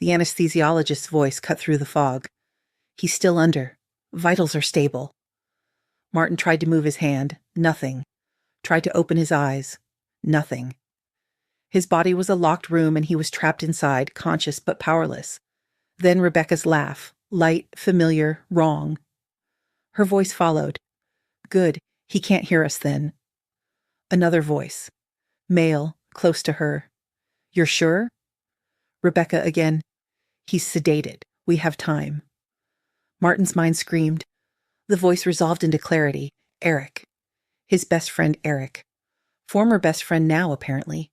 The anesthesiologist's voice cut through the fog. He's still under. Vitals are stable. Martin tried to move his hand. Nothing. Tried to open his eyes. Nothing. His body was a locked room and he was trapped inside, conscious but powerless. Then Rebecca's laugh. Light, familiar, wrong. Her voice followed. Good. He can't hear us then. Another voice. Male, close to her. You're sure? Rebecca again. He's sedated. We have time. Martin's mind screamed. The voice resolved into clarity. Eric. His best friend Eric. Former best friend now, apparently.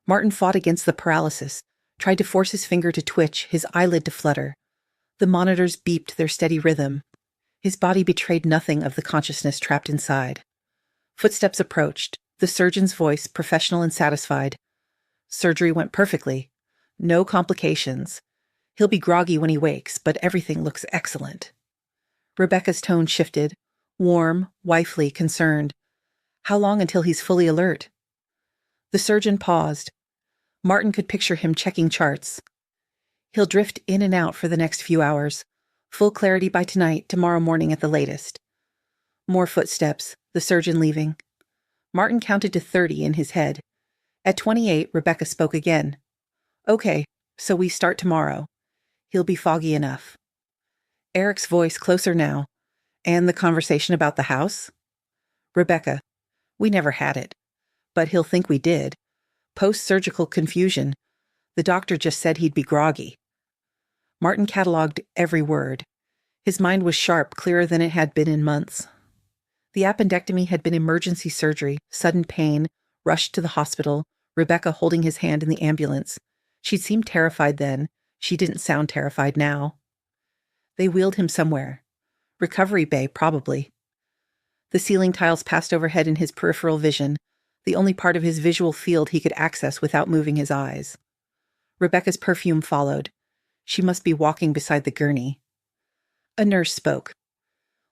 Martin fought against the paralysis, tried to force his finger to twitch, his eyelid to flutter. The monitors beeped their steady rhythm. His body betrayed nothing of the consciousness trapped inside. Footsteps approached, the surgeon's voice professional and satisfied. Surgery went perfectly. No complications. He'll be groggy when he wakes, but everything looks excellent. Rebecca's tone shifted, warm, wifely, concerned. How long until he's fully alert? The surgeon paused. Martin could picture him checking charts. He'll drift in and out for the next few hours. Full clarity by tonight, tomorrow morning at the latest. More footsteps, the surgeon leaving. Martin counted to 30 in his head. At 28, Rebecca spoke again. Okay, so we start tomorrow. He'll be foggy enough. Eric's voice closer now. And the conversation about the house? Rebecca. We never had it. But he'll think we did. Post-surgical confusion. The doctor just said he'd be groggy. Martin catalogued every word. His mind was sharp, clearer than it had been in months. The appendectomy had been emergency surgery, sudden pain, rushed to the hospital, Rebecca holding his hand in the ambulance. She'd seemed terrified then. She didn't sound terrified now. They wheeled him somewhere. Recovery bay, probably. The ceiling tiles passed overhead in his peripheral vision, the only part of his visual field he could access without moving his eyes. Rebecca's perfume followed. She must be walking beside the gurney. A nurse spoke.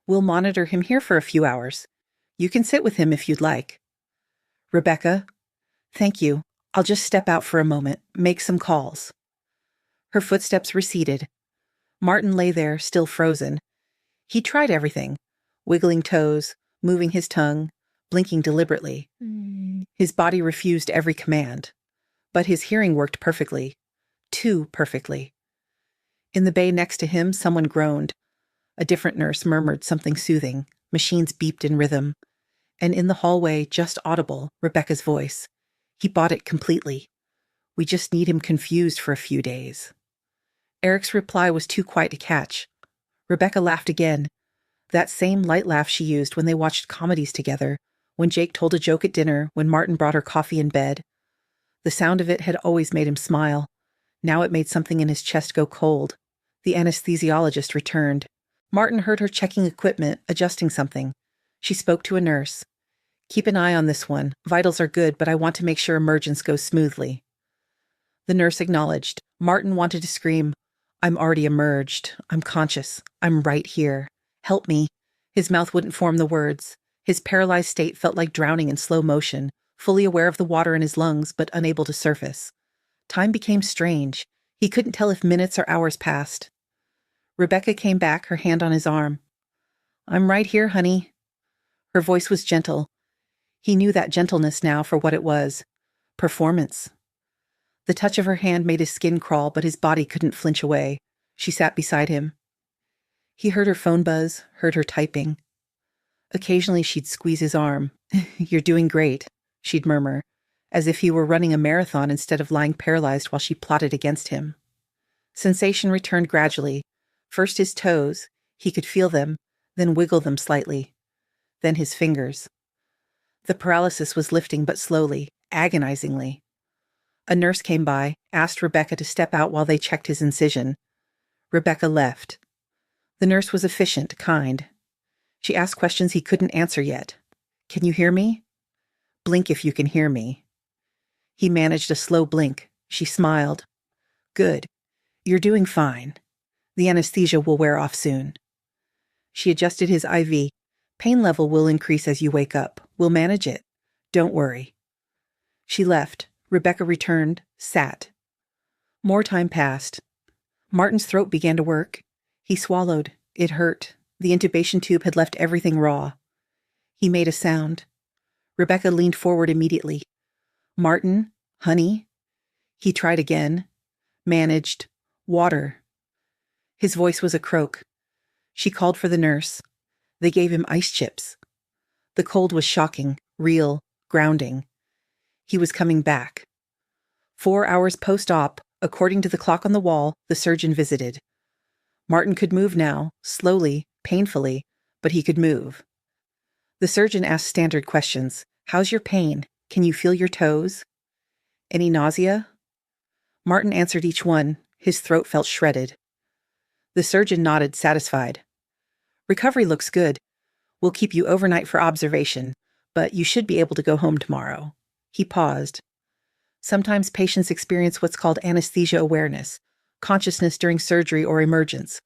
We'll monitor him here for a few hours. You can sit with him if you'd like. Rebecca. Thank you. I'll just step out for a moment, make some calls. Her footsteps receded. Martin lay there, still frozen. He tried everything. Wiggling toes, moving his tongue, blinking deliberately. His body refused every command. But his hearing worked perfectly. Too perfectly. In the bay next to him, someone groaned. A different nurse murmured something soothing. Machines beeped in rhythm. And in the hallway, just audible, Rebecca's voice. He bought it completely. We just need him confused for a few days. Eric's reply was too quiet to catch. Rebecca laughed again. That same light laugh she used when they watched comedies together, when Jake told a joke at dinner, when Martin brought her coffee in bed. The sound of it had always made him smile. Now it made something in his chest go cold. The anesthesiologist returned. Martin heard her checking equipment, adjusting something. She spoke to a nurse. Keep an eye on this one. Vitals are good, but I want to make sure emergence goes smoothly. The nurse acknowledged. Martin wanted to scream. I'm already emerged. I'm conscious. I'm right here. Help me. His mouth wouldn't form the words. His paralyzed state felt like drowning in slow motion, fully aware of the water in his lungs, but unable to surface. Time became strange. He couldn't tell if minutes or hours passed. Rebecca came back, her hand on his arm. I'm right here, honey. Her voice was gentle. He knew that gentleness now for what it was. Performance. The touch of her hand made his skin crawl, but his body couldn't flinch away. She sat beside him. He heard her phone buzz, heard her typing. Occasionally she'd squeeze his arm. You're doing great, she'd murmur, as if he were running a marathon instead of lying paralyzed while she plotted against him. Sensation returned gradually. First his toes, he could feel them, then wiggle them slightly. Then his fingers. The paralysis was lifting but slowly, agonizingly. A nurse came by, asked Rebecca to step out while they checked his incision. Rebecca left. The nurse was efficient, kind. She asked questions he couldn't answer yet. Can you hear me? Blink if you can hear me. He managed a slow blink. She smiled. Good. You're doing fine. The anesthesia will wear off soon. She adjusted his IV. Pain level will increase as you wake up. We'll manage it. Don't worry. She left. Rebecca returned, sat. More time passed. Martin's throat began to work. He swallowed. It hurt. The intubation tube had left everything raw. He made a sound. Rebecca leaned forward immediately. "Martin? Honey?" He tried again. Managed. "Water." His voice was a croak. She called for the nurse. They gave him ice chips. The cold was shocking, real, grounding. He was coming back. 4 hours post-op, according to the clock on the wall, the surgeon visited. Martin could move now, slowly, painfully, but he could move. The surgeon asked standard questions. "How's your pain? Can you feel your toes? Any nausea?" Martin answered each one. His throat felt shredded. The surgeon nodded, satisfied. "Recovery looks good. We'll keep you overnight for observation, but you should be able to go home tomorrow." He paused. Sometimes patients experience what's called anesthesia awareness, consciousness during surgery or emergence.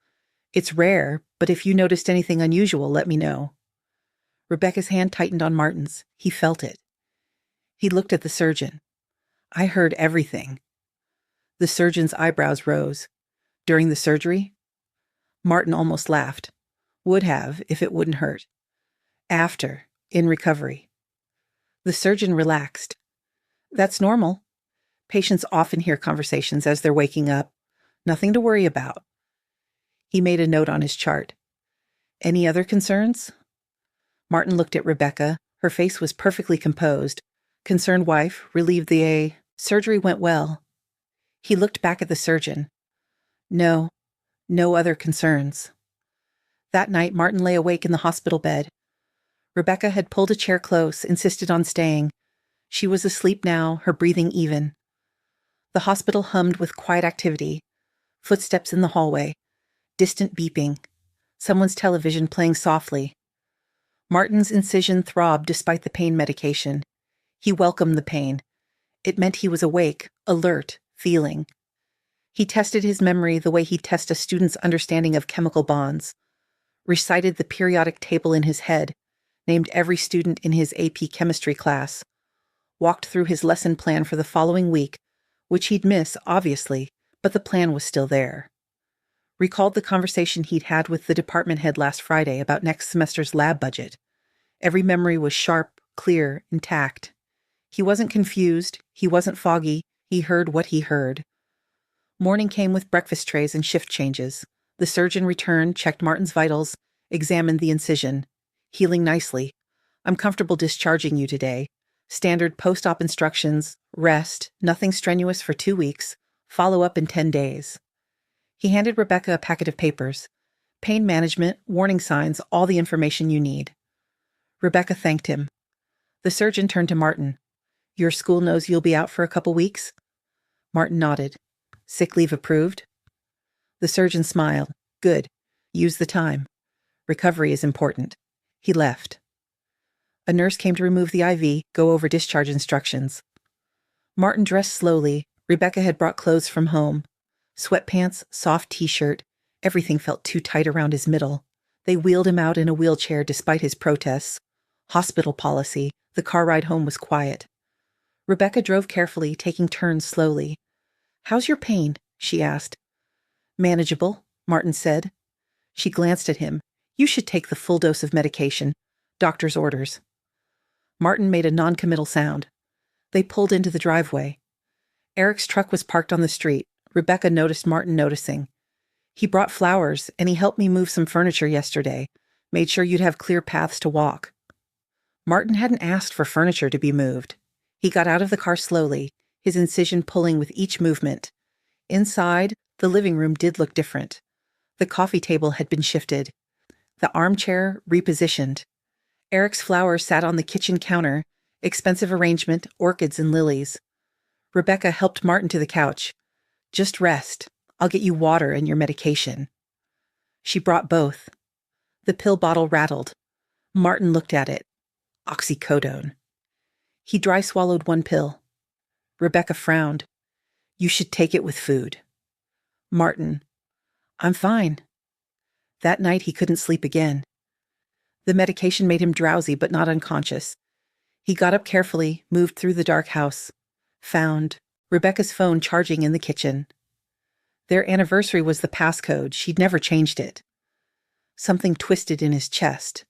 It's rare, but if you noticed anything unusual, let me know. Rebecca's hand tightened on Martin's. He felt it. He looked at the surgeon. "I heard everything." The surgeon's eyebrows rose. "During the surgery?" Martin almost laughed. "Would have, if it wouldn't hurt." "After, in recovery." The surgeon relaxed. "That's normal. Patients often hear conversations as they're waking up. Nothing to worry about." He made a note on his chart. "Any other concerns?" Martin looked at Rebecca. Her face was perfectly composed. Concerned wife, relieved the surgery went well. He looked back at the surgeon. No other concerns." That night, Martin lay awake in the hospital bed. Rebecca had pulled a chair close, insisted on staying. She was asleep now, her breathing even. The hospital hummed with quiet activity. Footsteps in the hallway. Distant beeping. Someone's television playing softly. Martin's incision throbbed despite the pain medication. He welcomed the pain. It meant he was awake, alert, feeling. He tested his memory the way he'd test a student's understanding of chemical bonds. Recited the periodic table in his head. Named every student in his AP chemistry class. Walked through his lesson plan for the following week, which he'd miss, obviously, but the plan was still there. Recalled the conversation he'd had with the department head last Friday about next semester's lab budget. Every memory was sharp, clear, intact. He wasn't confused, he wasn't foggy, he heard what he heard. Morning came with breakfast trays and shift changes. The surgeon returned, checked Martin's vitals, examined the incision. "Healing nicely. I'm comfortable discharging you today. Standard post-op instructions, rest, nothing strenuous for 2 weeks, follow up in 10 days. He handed Rebecca a packet of papers. Pain management, warning signs, all the information you need. Rebecca thanked him. The surgeon turned to Martin. "Your school knows you'll be out for a couple weeks?" Martin nodded. "Sick leave approved?" The surgeon smiled. "Good. Use the time. Recovery is important." He left. A nurse came to remove the IV, go over discharge instructions. Martin dressed slowly. Rebecca had brought clothes from home. Sweatpants, soft t-shirt. Everything felt too tight around his middle. They wheeled him out in a wheelchair despite his protests. Hospital policy. The car ride home was quiet. Rebecca drove carefully, taking turns slowly. "How's your pain?" she asked. "Manageable," Martin said. She glanced at him. "You should take the full dose of medication. Doctor's orders." Martin made a non-committal sound. They pulled into the driveway. Eric's truck was parked on the street. Rebecca noticed Martin noticing. "He brought flowers, and he helped me move some furniture yesterday. Made sure you'd have clear paths to walk." Martin hadn't asked for furniture to be moved. He got out of the car slowly, his incision pulling with each movement. Inside, the living room did look different. The coffee table had been shifted. The armchair repositioned. Eric's flowers sat on the kitchen counter, expensive arrangement, orchids and lilies. Rebecca helped Martin to the couch. "Just rest. I'll get you water and your medication." She brought both. The pill bottle rattled. Martin looked at it. Oxycodone. He dry swallowed one pill. Rebecca frowned. "You should take it with food." Martin. "I'm fine." That night he couldn't sleep again. The medication made him drowsy but not unconscious. He got up carefully, moved through the dark house. Found Rebecca's phone charging in the kitchen. Their anniversary was the passcode. She'd never changed it. Something twisted in his chest.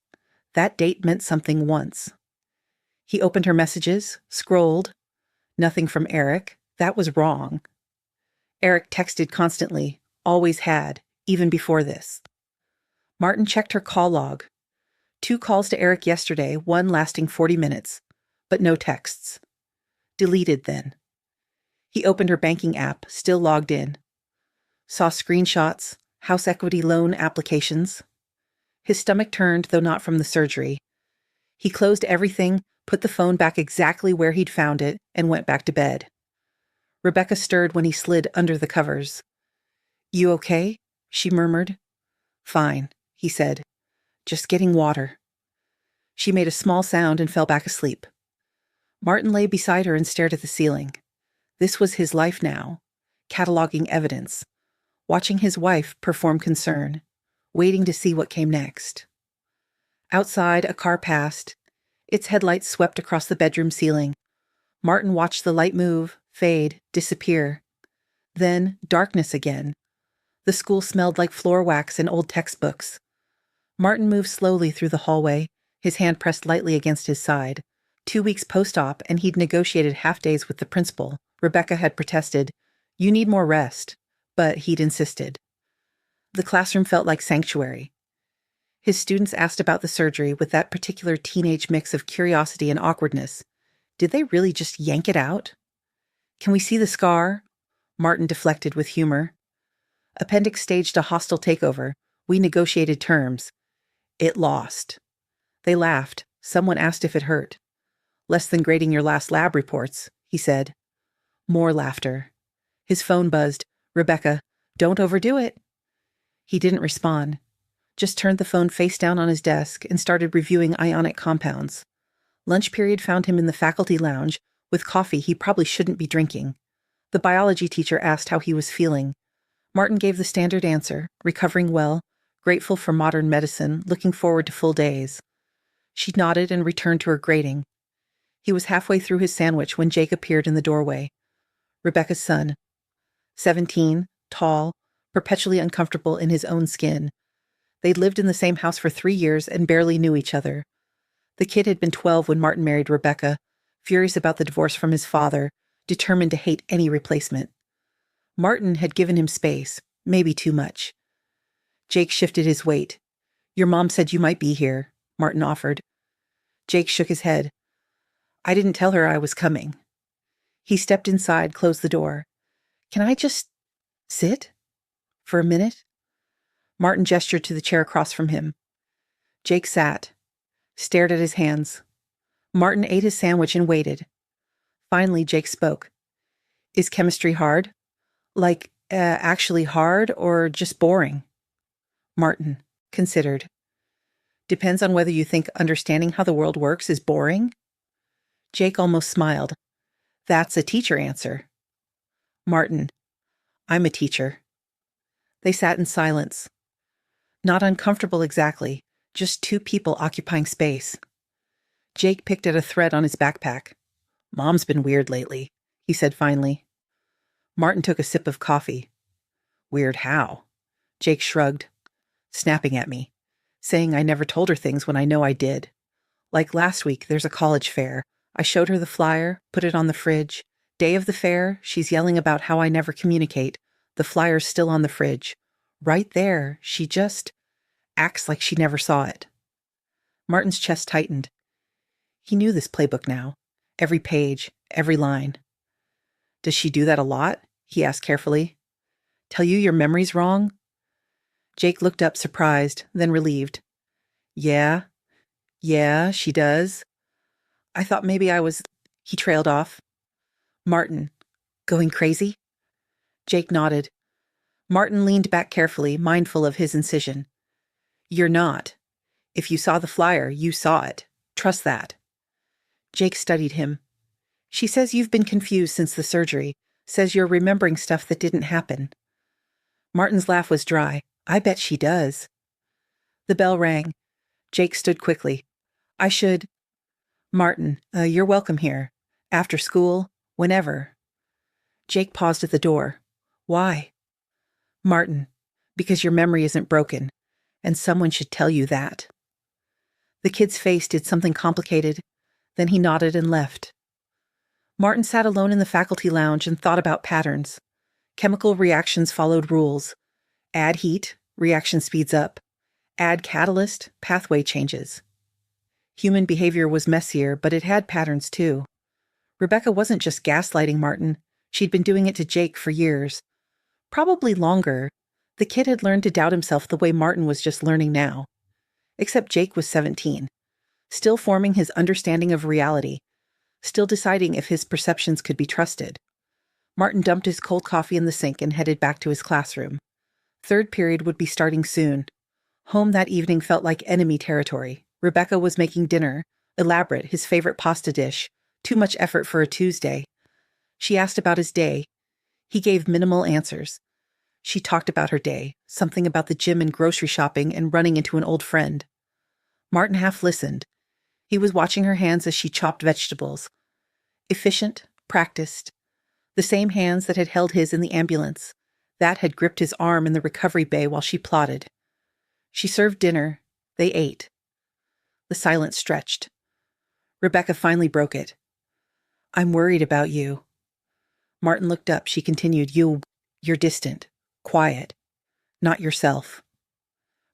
That date meant something once. He opened her messages, scrolled. Nothing from Eric. That was wrong. Eric texted constantly, always had, even before this. Martin checked her call log. 2 calls to Eric yesterday, one lasting 40 minutes, but no texts. Deleted then. He opened her banking app, still logged in. Saw screenshots, house equity loan applications. His stomach turned, though not from the surgery. He closed everything, put the phone back exactly where he'd found it, and went back to bed. Rebecca stirred when he slid under the covers. "You okay?" she murmured. "Fine," he said. "Just getting water." She made a small sound and fell back asleep. Martin lay beside her and stared at the ceiling. This was his life now, cataloging evidence, watching his wife perform concern, waiting to see what came next. Outside, a car passed. Its headlights swept across the bedroom ceiling. Martin watched the light move, fade, disappear. Then, darkness again. The school smelled like floor wax and old textbooks. Martin moved slowly through the hallway, his hand pressed lightly against his side. 2 weeks post-op, and he'd negotiated half-days with the principal. Rebecca had protested, "You need more rest," but he'd insisted. The classroom felt like sanctuary. His students asked about the surgery with that particular teenage mix of curiosity and awkwardness. Did they really just yank it out? "Can we see the scar?" Martin deflected with humor. "Appendix staged a hostile takeover. We negotiated terms. It lost." They laughed. Someone asked if it hurt. "Less than grading your last lab reports," he said. More laughter. His phone buzzed. "Rebecca, don't overdo it." He didn't respond, just turned the phone face down on his desk and started reviewing ionic compounds. Lunch period found him in the faculty lounge with coffee he probably shouldn't be drinking. The biology teacher asked how he was feeling. Martin gave the standard answer, recovering well, grateful for modern medicine, looking forward to full days. She nodded and returned to her grading. He was halfway through his sandwich when Jake appeared in the doorway. Rebecca's son. 17, tall, perpetually uncomfortable in his own skin. They'd lived in the same house for 3 years and barely knew each other. The kid had been 12 when Martin married Rebecca, furious about the divorce from his father, determined to hate any replacement. Martin had given him space, maybe too much. Jake shifted his weight. "Your mom said you might be here," Martin offered. Jake shook his head. "I didn't tell her I was coming." He stepped inside, closed the door. "Can I just sit? For a minute?" Martin gestured to the chair across from him. Jake sat, stared at his hands. Martin ate his sandwich and waited. Finally, Jake spoke. "Is chemistry hard? Like, actually hard or just boring?" Martin considered. "Depends on whether you think understanding how the world works is boring." Jake almost smiled. "That's a teacher answer." Martin: "I'm a teacher." They sat in silence. Not uncomfortable exactly, just 2 people occupying space. Jake picked at a thread on his backpack. "Mom's been weird lately," he said finally. Martin took a sip of coffee. "Weird how?" Jake shrugged. "Snapping at me, saying I never told her things when I know I did. Like last week, there's a college fair. I showed her the flyer, put it on the fridge. Day of the fair, she's yelling about how I never communicate. The flyer's still on the fridge. Right there, she just acts like she never saw it." Martin's chest tightened. He knew this playbook now. Every page, every line. "Does she do that a lot?" he asked carefully. "Tell you your memory's wrong?" Jake looked up surprised, then relieved. Yeah, she does. I thought maybe I was..." He trailed off. Martin: "Going crazy?" Jake nodded. Martin leaned back carefully, mindful of his incision. "You're not. If you saw the flyer, you saw it. Trust that." Jake studied him. "She says you've been confused since the surgery. Says you're remembering stuff that didn't happen." Martin's laugh was dry. "I bet she does." The bell rang. Jake stood quickly. "I should..." "Martin, you're welcome here. After school, whenever." Jake paused at the door. "Why?" Martin, because your memory isn't broken, and someone should tell you that. The kid's face did something complicated, then he nodded and left. Martin sat alone in the faculty lounge and thought about patterns. Chemical reactions followed rules. Add heat, reaction speeds up. Add catalyst, pathway changes. Human behavior was messier, but it had patterns too. Rebecca wasn't just gaslighting Martin. She'd been doing it to Jake for years. Probably longer. The kid had learned to doubt himself the way Martin was just learning now. Except Jake was 17, still forming his understanding of reality, still deciding if his perceptions could be trusted. Martin dumped his cold coffee in the sink and headed back to his classroom. Third period would be starting soon. Home that evening felt like enemy territory. Rebecca was making dinner, elaborate, his favorite pasta dish, too much effort for a Tuesday. She asked about his day. He gave minimal answers. She talked about her day, something about the gym and grocery shopping and running into an old friend. Martin half listened. He was watching her hands as she chopped vegetables. Efficient, practiced. The same hands that had held his in the ambulance, that had gripped his arm in the recovery bay while she plotted. She served dinner. They ate. The silence stretched. Rebecca finally broke it. I'm worried about you. Martin looked up. She continued, You're distant, quiet, not yourself.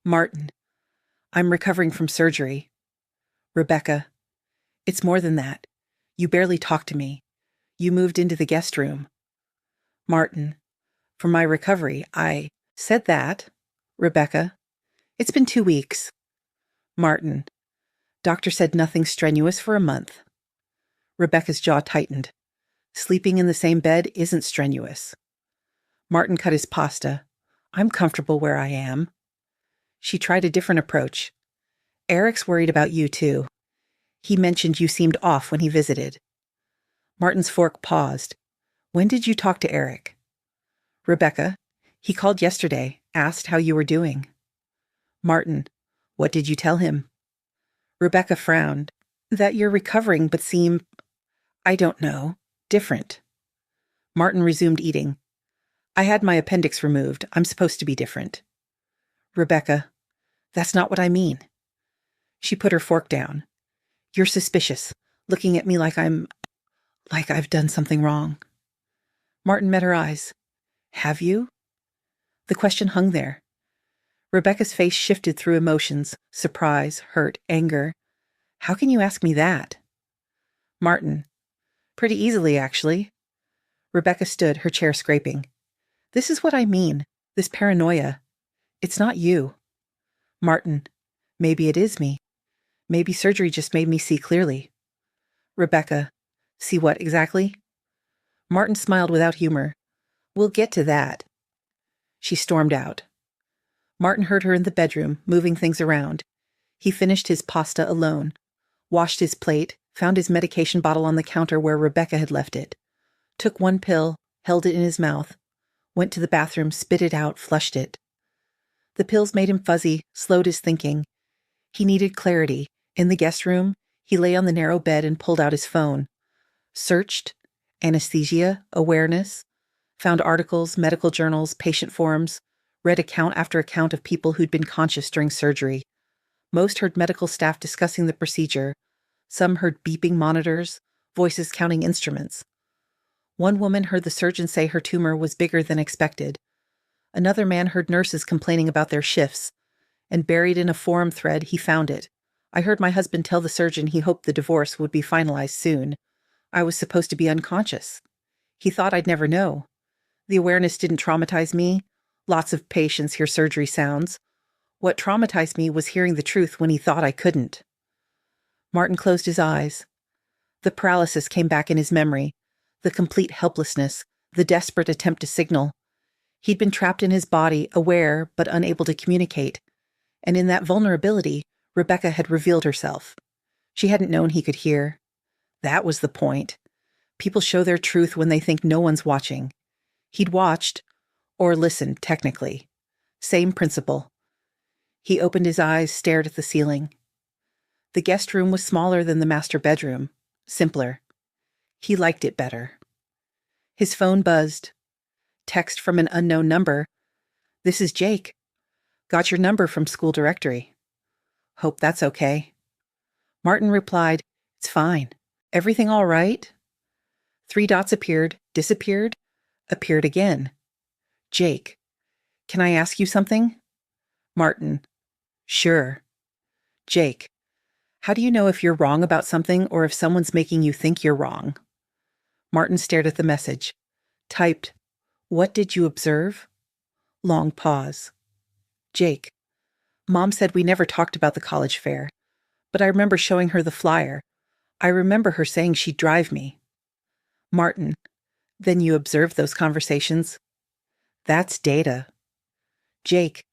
Martin, I'm recovering from surgery. Rebecca, it's more than that. You barely talked to me. You moved into the guest room. Martin, for my recovery, I said that. Rebecca, it's been 2 weeks. Martin, doctor said nothing strenuous for a month. Rebecca's jaw tightened. Sleeping in the same bed isn't strenuous. Martin cut his pasta. I'm comfortable where I am. She tried a different approach. Eric's worried about you, too. He mentioned you seemed off when he visited. Martin's fork paused. When did you talk to Eric? Rebecca, he called yesterday, asked how you were doing. Martin, what did you tell him? Rebecca frowned. That you're recovering but seem, I don't know, different. Martin resumed eating. I had my appendix removed. I'm supposed to be different. Rebecca, that's not what I mean. She put her fork down. You're suspicious, looking at me like I've done something wrong. Martin met her eyes. Have you? The question hung there. Rebecca's face shifted through emotions, surprise, hurt, anger. How can you ask me that? Martin, pretty easily, actually. Rebecca stood, her chair scraping. This is what I mean, this paranoia. It's not you. Martin, maybe it is me. Maybe surgery just made me see clearly. Rebecca, see what exactly? Martin smiled without humor. We'll get to that. She stormed out. Martin heard her in the bedroom, moving things around. He finished his pasta alone, washed his plate, found his medication bottle on the counter where Rebecca had left it, took one pill, held it in his mouth, went to the bathroom, spit it out, flushed it. The pills made him fuzzy, slowed his thinking. He needed clarity. In the guest room, he lay on the narrow bed and pulled out his phone. Searched, anesthesia, awareness, found articles, medical journals, patient forums, read account after account of people who'd been conscious during surgery. Most heard medical staff discussing the procedure. Some heard beeping monitors, voices counting instruments. One woman heard the surgeon say her tumor was bigger than expected. Another man heard nurses complaining about their shifts. And buried in a forum thread, he found it. I heard my husband tell the surgeon he hoped the divorce would be finalized soon. I was supposed to be unconscious. He thought I'd never know. The awareness didn't traumatize me. Lots of patients hear surgery sounds. What traumatized me was hearing the truth when he thought I couldn't. Martin closed his eyes. The paralysis came back in his memory, the complete helplessness, the desperate attempt to signal. He'd been trapped in his body, aware but unable to communicate. And in that vulnerability, Rebecca had revealed herself. She hadn't known he could hear. That was the point. People show their truth when they think no one's watching. He'd watched, or listened, technically. Same principle. He opened his eyes, stared at the ceiling. The guest room was smaller than the master bedroom, simpler. He liked it better. His phone buzzed. Text from an unknown number. This is Jake. Got your number from school directory. Hope that's okay. Martin replied, It's fine. Everything all right? 3 dots appeared, disappeared, appeared again. Jake, can I ask you something? Martin, sure. Jake, how do you know if you're wrong about something or if someone's making you think you're wrong? Martin stared at the message. Typed, What did you observe? Long pause. Jake, Mom said we never talked about the college fair, but I remember showing her the flyer. I remember her saying she'd drive me. Martin, then you observed those conversations? That's data. Jake,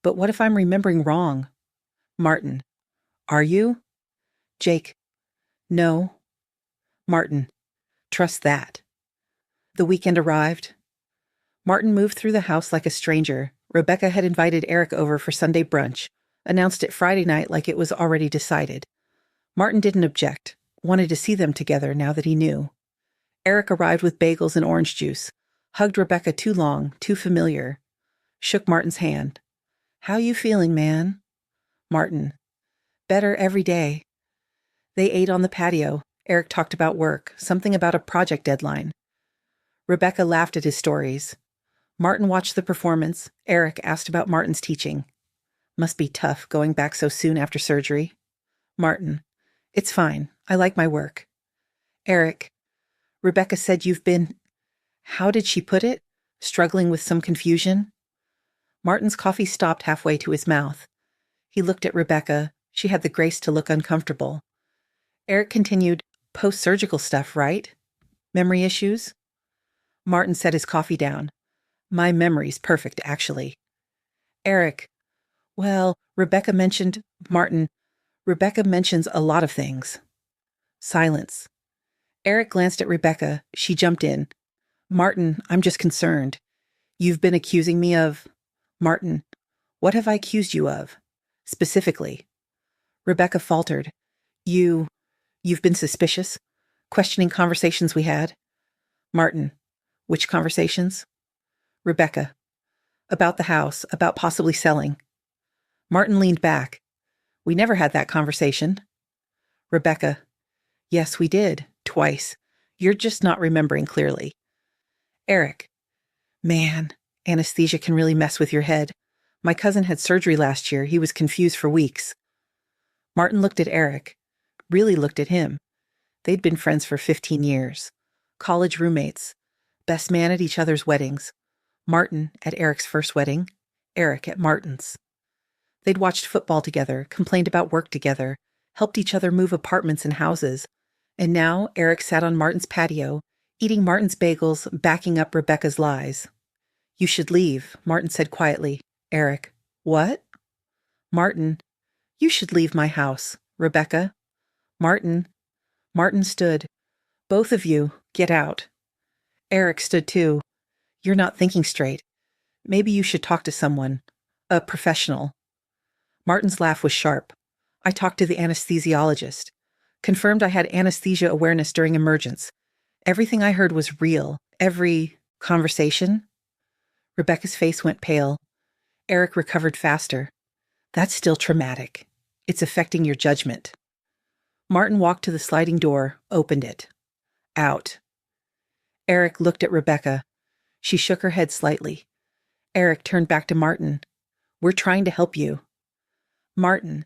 but what if I'm remembering wrong? Martin, are you? Jake, no. Martin, trust that. The weekend arrived. Martin moved through the house like a stranger. Rebecca had invited Eric over for Sunday brunch, announced it Friday night like it was already decided. Martin didn't object, wanted to see them together now that he knew. Eric arrived with bagels and orange juice, hugged Rebecca too long, too familiar, shook Martin's hand. How you feeling, man? Martin, better every day. They ate on the patio. Eric talked about work, something about a project deadline. Rebecca laughed at his stories. Martin watched the performance. Eric asked about Martin's teaching. Must be tough going back so soon after surgery. Martin, it's fine. I like my work. Eric, Rebecca said you've been, how did she put it? Struggling with some confusion? Martin's coffee stopped halfway to his mouth. He looked at Rebecca. She had the grace to look uncomfortable. Eric continued, post-surgical stuff, right? Memory issues? Martin set his coffee down. My memory's perfect, actually. Eric, well, Rebecca mentioned a lot of things. Silence. Eric glanced at Rebecca. She jumped in. Martin, I'm just concerned. You've been accusing me of... Martin, what have I accused you of? Specifically. Rebecca faltered. You've been suspicious? Questioning conversations we had? Martin, which conversations? Rebecca, about the house, about possibly selling. Martin leaned back. We never had that conversation. Rebecca, yes, we did, twice. You're just not remembering clearly. Eric, man, anesthesia can really mess with your head. My cousin had surgery last year. He was confused for weeks. Martin looked at Eric, really looked at him. They'd been friends for 15 years. College roommates. Best man at each other's weddings. Martin at Eric's first wedding. Eric at Martin's. They'd watched football together, complained about work together, helped each other move apartments and houses. And now Eric sat on Martin's patio, eating Martin's bagels, backing up Rebecca's lies. You should leave, Martin said quietly. Eric, what? Martin, you should leave my house. Rebecca. Martin. Martin stood. Both of you, get out. Eric stood too. You're not thinking straight. Maybe you should talk to someone. A professional. Martin's laugh was sharp. I talked to the anesthesiologist. Confirmed I had anesthesia awareness during emergence. Everything I heard was real. Every conversation. Rebecca's face went pale. Eric recovered faster. That's still traumatic. It's affecting your judgment. Martin walked to the sliding door, opened it. Out. Eric looked at Rebecca. She shook her head slightly. Eric turned back to Martin. We're trying to help you. Martin,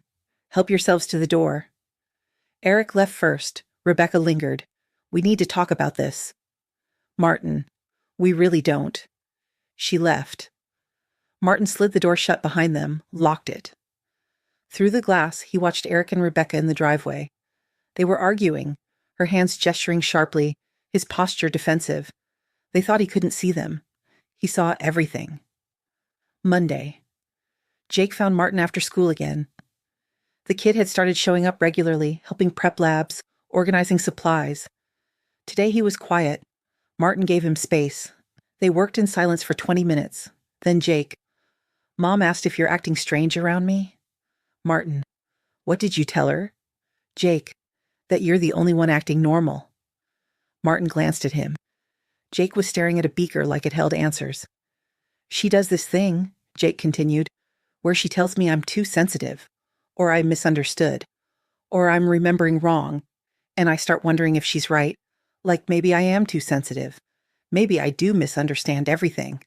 help yourselves to the door. Eric left first. Rebecca lingered. We need to talk about this. Martin, we really don't. She left. Martin slid the door shut behind them, locked it. Through the glass, he watched Eric and Rebecca in the driveway. They were arguing, her hands gesturing sharply, his posture defensive. They thought he couldn't see them. He saw everything. Monday. Jake found Martin after school again. The kid had started showing up regularly, helping prep labs, organizing supplies. Today he was quiet. Martin gave him space. They worked in silence for 20 minutes. Then Jake. Mom asked if you're acting strange around me. Martin. What did you tell her? Jake. That you're the only one acting normal. Martin glanced at him. Jake was staring at a beaker like it held answers. She does this thing, Jake continued, where she tells me I'm too sensitive, or I misunderstood, or I'm remembering wrong, and I start wondering if she's right, like maybe I am too sensitive. Maybe I do misunderstand everything.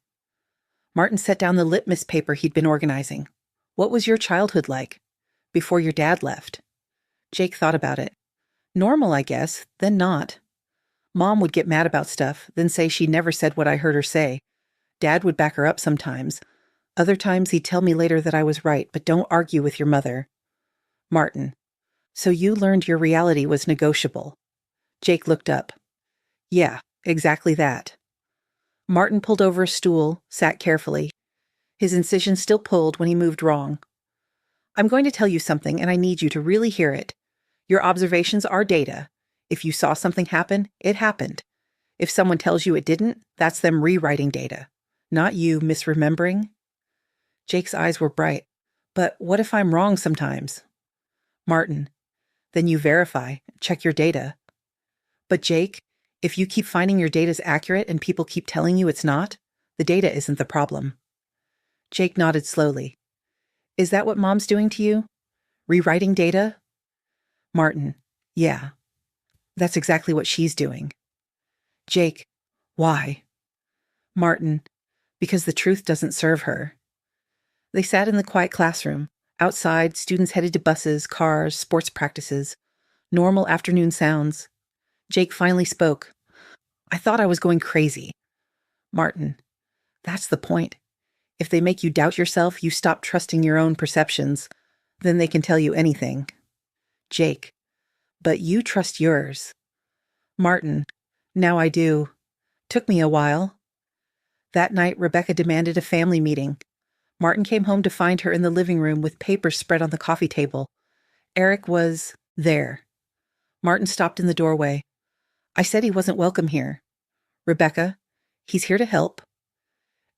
Martin set down the litmus paper he'd been organizing. What was your childhood like? Before your dad left? Jake thought about it. Normal, I guess, then not. Mom would get mad about stuff, then say she never said what I heard her say. Dad would back her up sometimes. Other times he'd tell me later that I was right, but don't argue with your mother. Martin. So you learned your reality was negotiable. Jake looked up. Yeah, exactly that. Martin pulled over a stool, sat carefully. His incision still pulled when he moved wrong. I'm going to tell you something, and I need you to really hear it. Your observations are data. If you saw something happen, it happened. If someone tells you it didn't, that's them rewriting data, not you misremembering. Jake's eyes were bright. But what if I'm wrong sometimes? Martin. Then you verify, check your data. But Jake, if you keep finding your data's accurate and people keep telling you it's not, the data isn't the problem. Jake nodded slowly. Is that what Mom's doing to you? Rewriting data? Martin. Yeah. That's exactly what she's doing. Jake. Why? Martin. Because the truth doesn't serve her. They sat in the quiet classroom. Outside, students headed to buses, cars, sports practices. Normal afternoon sounds. Jake finally spoke. I thought I was going crazy. Martin. That's the point. If they make you doubt yourself, you stop trusting your own perceptions. Then they can tell you anything. Jake. But you trust yours. Martin. Now I do. Took me a while. That night, Rebecca demanded a family meeting. Martin came home to find her in the living room with papers spread on the coffee table. Eric was there. Martin stopped in the doorway. I said he wasn't welcome here. Rebecca, he's here to help.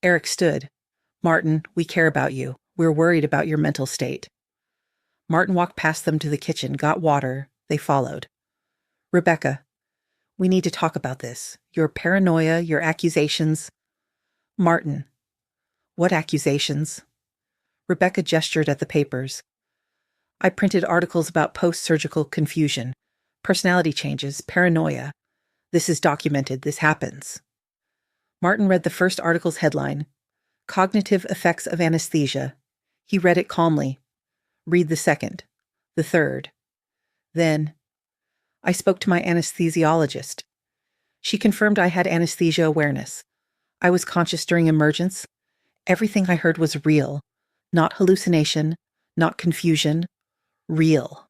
Eric stood. Martin, we care about you. We're worried about your mental state. Martin walked past them to the kitchen, got water. They followed. Rebecca, we need to talk about this. Your paranoia, your accusations. Martin, what accusations? Rebecca gestured at the papers. I printed articles about post-surgical confusion, personality changes, paranoia. This is documented. This happens. Martin read the first article's headline, Cognitive Effects of Anesthesia. He read it calmly. Read the second, the third. Then, I spoke to my anesthesiologist. She confirmed I had anesthesia awareness. I was conscious during emergence. Everything I heard was real, not hallucination, not confusion, real.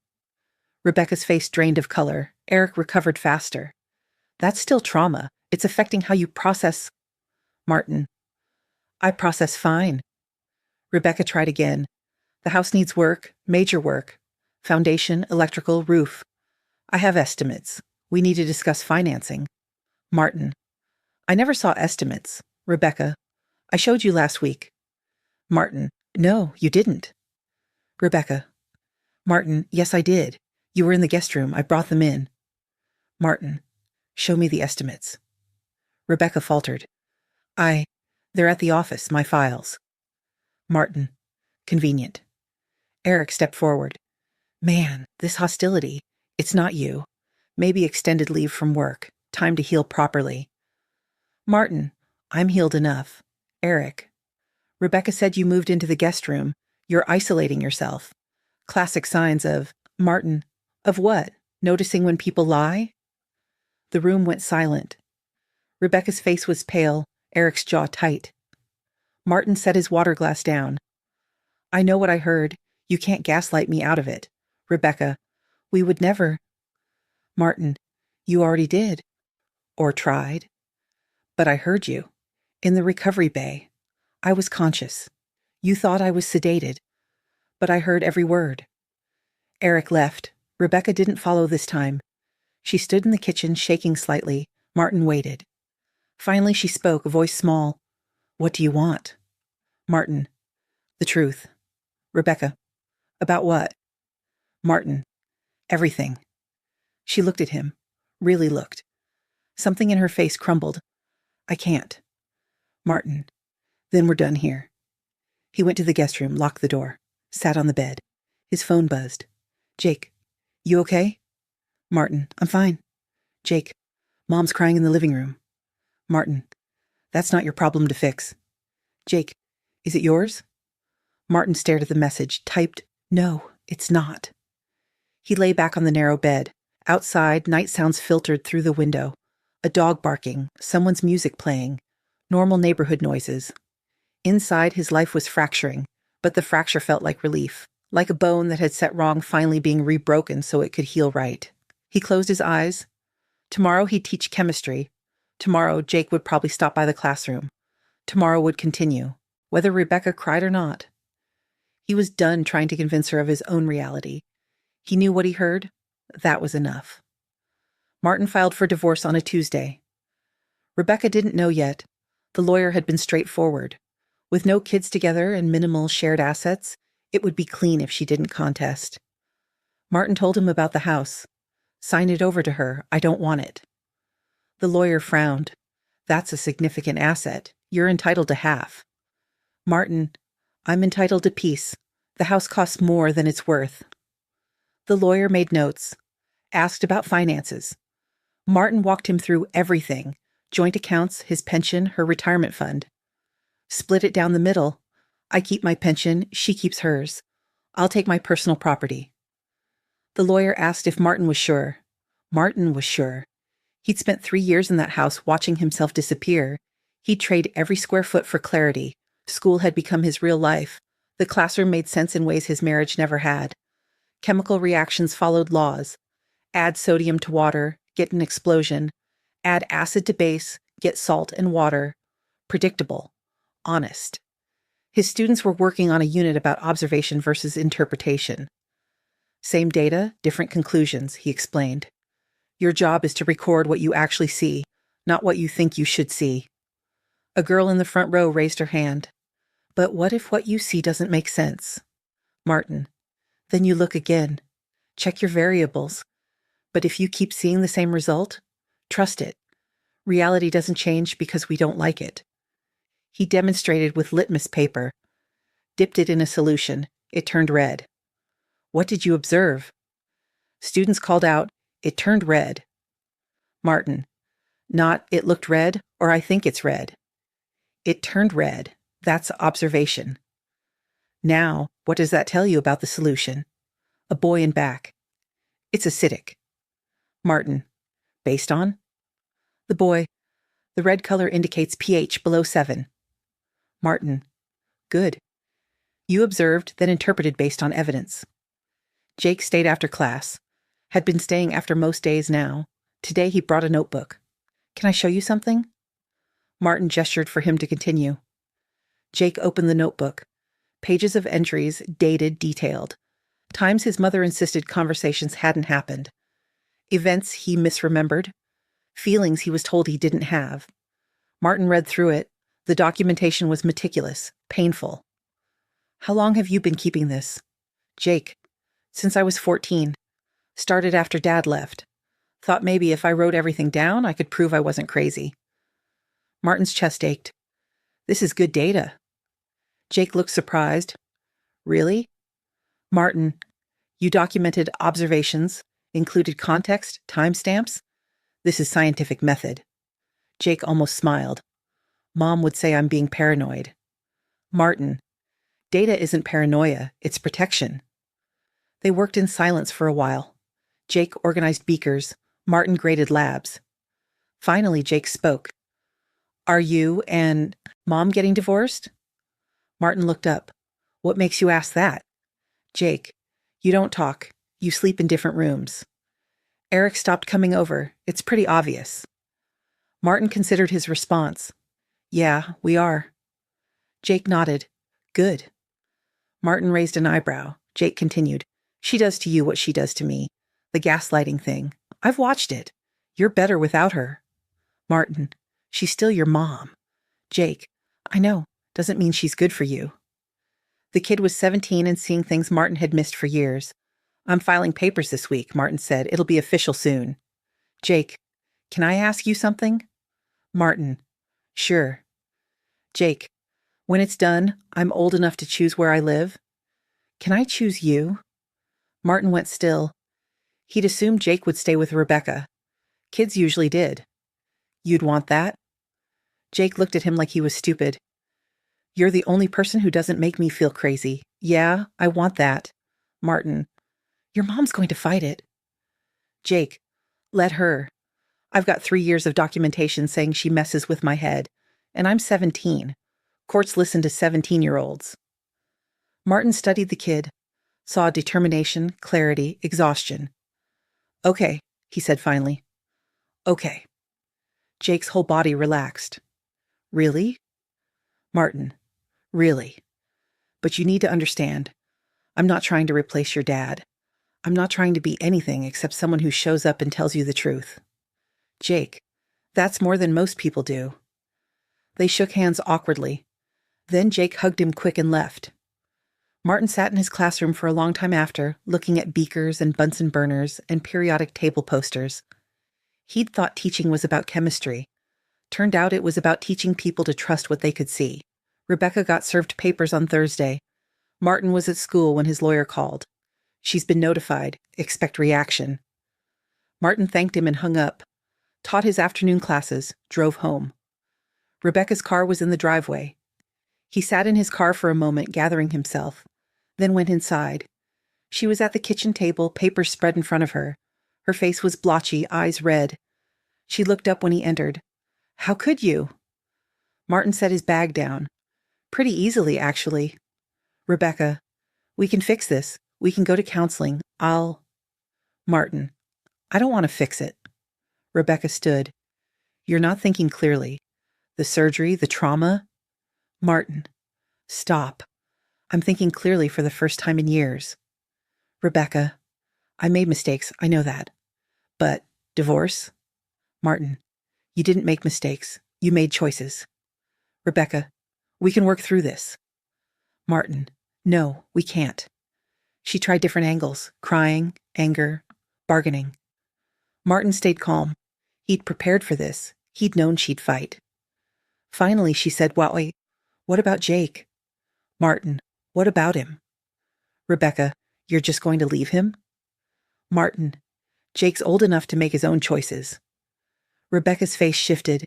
Rebecca's face drained of color. Eric recovered faster. That's still trauma. It's affecting how you process. Martin. I process fine. Rebecca tried again. The house needs work, major work. Foundation, electrical, roof. I have estimates. We need to discuss financing. Martin. I never saw estimates. Rebecca. I showed you last week. Martin. No, you didn't. Rebecca. Martin. Yes, I did. You were in the guest room. I brought them in. Martin. Show me the estimates. Rebecca faltered. They're at the office, my files. Martin. Convenient. Eric stepped forward. Man, this hostility. It's not you. Maybe extended leave from work. Time to heal properly. Martin. I'm healed enough. Eric. Rebecca said you moved into the guest room. You're isolating yourself. Classic signs of, Martin. Of what? Noticing when people lie? The room went silent. Rebecca's face was pale, Eric's jaw tight. Martin set his water glass down. I know what I heard. You can't gaslight me out of it. Rebecca, we would never. Martin, you already did. Or tried. But I heard you. In the recovery bay. I was conscious. You thought I was sedated. But I heard every word. Eric left. Rebecca didn't follow this time. She stood in the kitchen, shaking slightly. Martin waited. Finally she spoke, a voice small. What do you want? Martin. The truth. Rebecca. About what? Martin. Everything. She looked at him. Really looked. Something in her face crumbled. I can't. Martin. Then we're done here. He went to the guest room, locked the door, sat on the bed. His phone buzzed. Jake, you okay? Martin, I'm fine. Jake, Mom's crying in the living room. Martin, that's not your problem to fix. Jake, is it yours? Martin stared at the message, typed, No, it's not. He lay back on the narrow bed. Outside, night sounds filtered through the window. A dog barking, someone's music playing, normal neighborhood noises. Inside, his life was fracturing, but the fracture felt like relief, like a bone that had set wrong finally being rebroken so it could heal right. He closed his eyes. Tomorrow he'd teach chemistry. Tomorrow Jake would probably stop by the classroom. Tomorrow would continue, whether Rebecca cried or not. He was done trying to convince her of his own reality. He knew what he heard. That was enough. Martin filed for divorce on a Tuesday. Rebecca didn't know yet. The lawyer had been straightforward. With no kids together and minimal shared assets, it would be clean if she didn't contest. Martin told him about the house. Sign it over to her. I don't want it. The lawyer frowned. That's a significant asset. You're entitled to half. Martin, I'm entitled to peace. The house costs more than it's worth. The lawyer made notes, asked about finances. Martin walked him through everything, joint accounts, his pension, her retirement fund. Split it down the middle. I keep my pension, she keeps hers. I'll take my personal property. The lawyer asked if Martin was sure. Martin was sure. He'd spent 3 years in that house watching himself disappear. He'd trade every square foot for clarity. School had become his real life. The classroom made sense in ways his marriage never had. Chemical reactions followed laws. Add sodium to water, get an explosion. Add acid to base, get salt and water. Predictable. Honest. His students were working on a unit about observation versus interpretation. Same data, different conclusions, he explained. Your job is to record what you actually see, not what you think you should see. A girl in the front row raised her hand. But what if what you see doesn't make sense? Martin, then you look again. Check your variables. But if you keep seeing the same result, trust it. Reality doesn't change because we don't like it. He demonstrated with litmus paper. Dipped it in a solution. It turned red. What did you observe? Students called out, It turned red. Martin, not it looked red or I think it's red. It turned red. That's observation. Now, what does that tell you about the solution? A boy in back. It's acidic. Martin, based on? The boy, the red color indicates pH below 7. Martin, good. You observed, then interpreted based on evidence. Jake stayed after class. Had been staying after most days now. Today he brought a notebook. Can I show you something? Martin gestured for him to continue. Jake opened the notebook. Pages of entries, dated, detailed. Times his mother insisted conversations hadn't happened. Events he misremembered. Feelings he was told he didn't have. Martin read through it. The documentation was meticulous, painful. How long have you been keeping this? Jake, since I was 14. Started after Dad left. Thought maybe if I wrote everything down, I could prove I wasn't crazy. Martin's chest ached. This is good data. Jake looked surprised. Really? Martin, you documented observations, included context, timestamps? This is scientific method. Jake almost smiled. Mom would say I'm being paranoid. Martin, data isn't paranoia, it's protection. They worked in silence for a while. Jake organized beakers. Martin graded labs. Finally, Jake spoke. Are you and Mom getting divorced? Martin looked up. What makes you ask that? Jake, you don't talk. You sleep in different rooms. Eric stopped coming over. It's pretty obvious. Martin considered his response. Yeah, we are. Jake nodded. Good. Martin raised an eyebrow. Jake continued. She does to you what she does to me. The gaslighting thing. I've watched it. You're better without her. Martin, she's still your mom. Jake, I know. Doesn't mean she's good for you. The kid was 17 and seeing things Martin had missed for years. I'm filing papers this week, Martin said. It'll be official soon. Jake, can I ask you something? Martin, sure. Jake, When it's done, I'm old enough to choose where I live. Can I choose you? Martin went still. He'd assumed Jake would stay with Rebecca. Kids usually did. You'd want that? Jake looked at him like he was stupid. You're the only person who doesn't make me feel crazy. Yeah, I want that. Martin, your mom's going to fight it. Jake, let her. I've got 3 years of documentation saying she messes with my head, and I'm 17. Courts listen to 17-year-olds. Martin studied the kid, saw determination, clarity, exhaustion. Okay, he said finally. Okay. Jake's whole body relaxed. Really? Martin, really. But you need to understand, I'm not trying to replace your dad. I'm not trying to be anything except someone who shows up and tells you the truth. Jake, that's more than most people do. They shook hands awkwardly. Then Jake hugged him quick and left. Martin sat in his classroom for a long time after, looking at beakers and Bunsen burners and periodic table posters. He'd thought teaching was about chemistry. Turned out it was about teaching people to trust what they could see. Rebecca got served papers on Thursday. Martin was at school when his lawyer called. She's been notified. Expect reaction. Martin thanked him and hung up. Taught his afternoon classes, drove home. Rebecca's car was in the driveway. He sat in his car for a moment, gathering himself, then went inside. She was at the kitchen table, papers spread in front of her. Her face was blotchy, eyes red. She looked up when he entered. How could you? Martin set his bag down. Pretty easily, actually. Rebecca, we can fix this. We can go to counseling. Martin, I don't want to fix it. Rebecca stood. You're not thinking clearly. The surgery, the trauma. Martin, stop. I'm thinking clearly for the first time in years. Rebecca, I made mistakes, I know that. But, divorce? Martin, you didn't make mistakes. You made choices. Rebecca, we can work through this. Martin, no, we can't. She tried different angles, crying, anger, bargaining. Martin stayed calm. He'd prepared for this. He'd known she'd fight. Finally, she said, well, wait, what about Jake? Martin, what about him? Rebecca, you're just going to leave him? Martin, Jake's old enough to make his own choices. Rebecca's face shifted.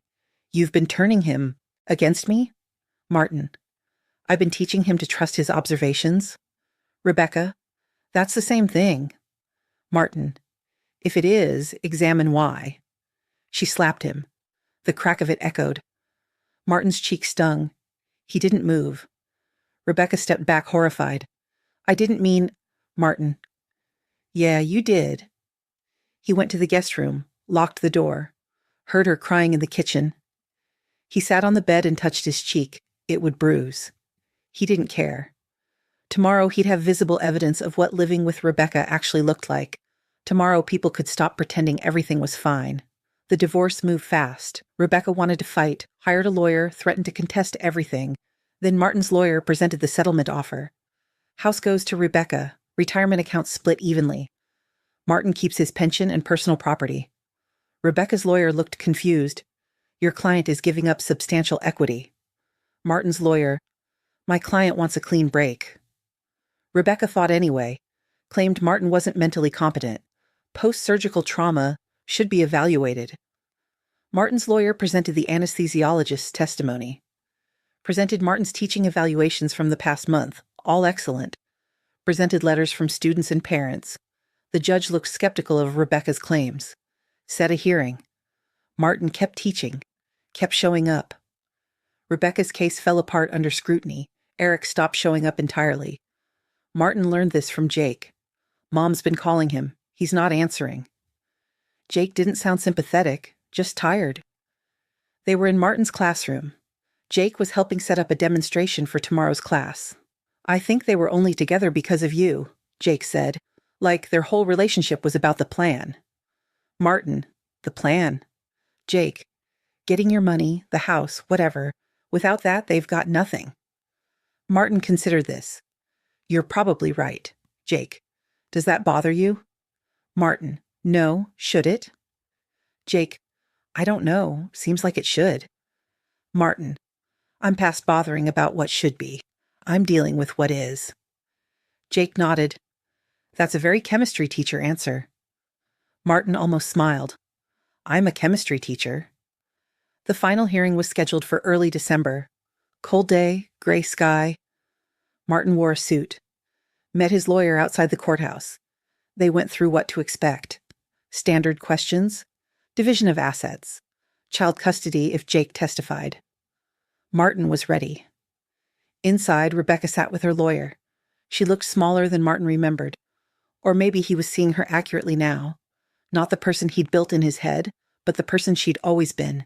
You've been turning him against me? Martin, I've been teaching him to trust his observations. Rebecca, that's the same thing. Martin, if it is, examine why. She slapped him. The crack of it echoed. Martin's cheek stung. He didn't move. Rebecca stepped back, horrified. I didn't mean... Martin. Yeah, you did. He went to the guest room, locked the door, heard her crying in the kitchen. He sat on the bed and touched his cheek. It would bruise. He didn't care. Tomorrow he'd have visible evidence of what living with Rebecca actually looked like. Tomorrow people could stop pretending everything was fine. The divorce moved fast. Rebecca wanted to fight, hired a lawyer, threatened to contest everything. Then Martin's lawyer presented the settlement offer. House goes to Rebecca. Retirement accounts split evenly. Martin keeps his pension and personal property. Rebecca's lawyer looked confused. Your client is giving up substantial equity. Martin's lawyer, my client wants a clean break. Rebecca fought anyway, claimed Martin wasn't mentally competent. Post-surgical trauma should be evaluated. Martin's lawyer presented the anesthesiologist's testimony. Presented Martin's teaching evaluations from the past month, all excellent. Presented letters from students and parents. The judge looked skeptical of Rebecca's claims. Set a hearing. Martin kept teaching, kept showing up. Rebecca's case fell apart under scrutiny. Eric stopped showing up entirely. Martin learned this from Jake. Mom's been calling him. He's not answering. Jake didn't sound sympathetic, just tired. They were in Martin's classroom. Jake was helping set up a demonstration for tomorrow's class. I think they were only together because of you, Jake said, like their whole relationship was about the plan. Martin, the plan. Jake, getting your money, the house, whatever. Without that, they've got nothing. Martin considered this. You're probably right. Jake, does that bother you? Martin, no, should it? Jake, I don't know. Seems like it should. Martin, I'm past bothering about what should be. I'm dealing with what is. Jake nodded. That's a very chemistry teacher answer. Martin almost smiled. I'm a chemistry teacher. The final hearing was scheduled for early December. Cold day, gray sky. Martin wore a suit. Met his lawyer outside the courthouse. They went through what to expect. Standard questions. Division of assets. Child custody if Jake testified. Martin was ready. Inside, Rebecca sat with her lawyer. She looked smaller than Martin remembered. Or maybe he was seeing her accurately now. Not the person he'd built in his head, but the person she'd always been.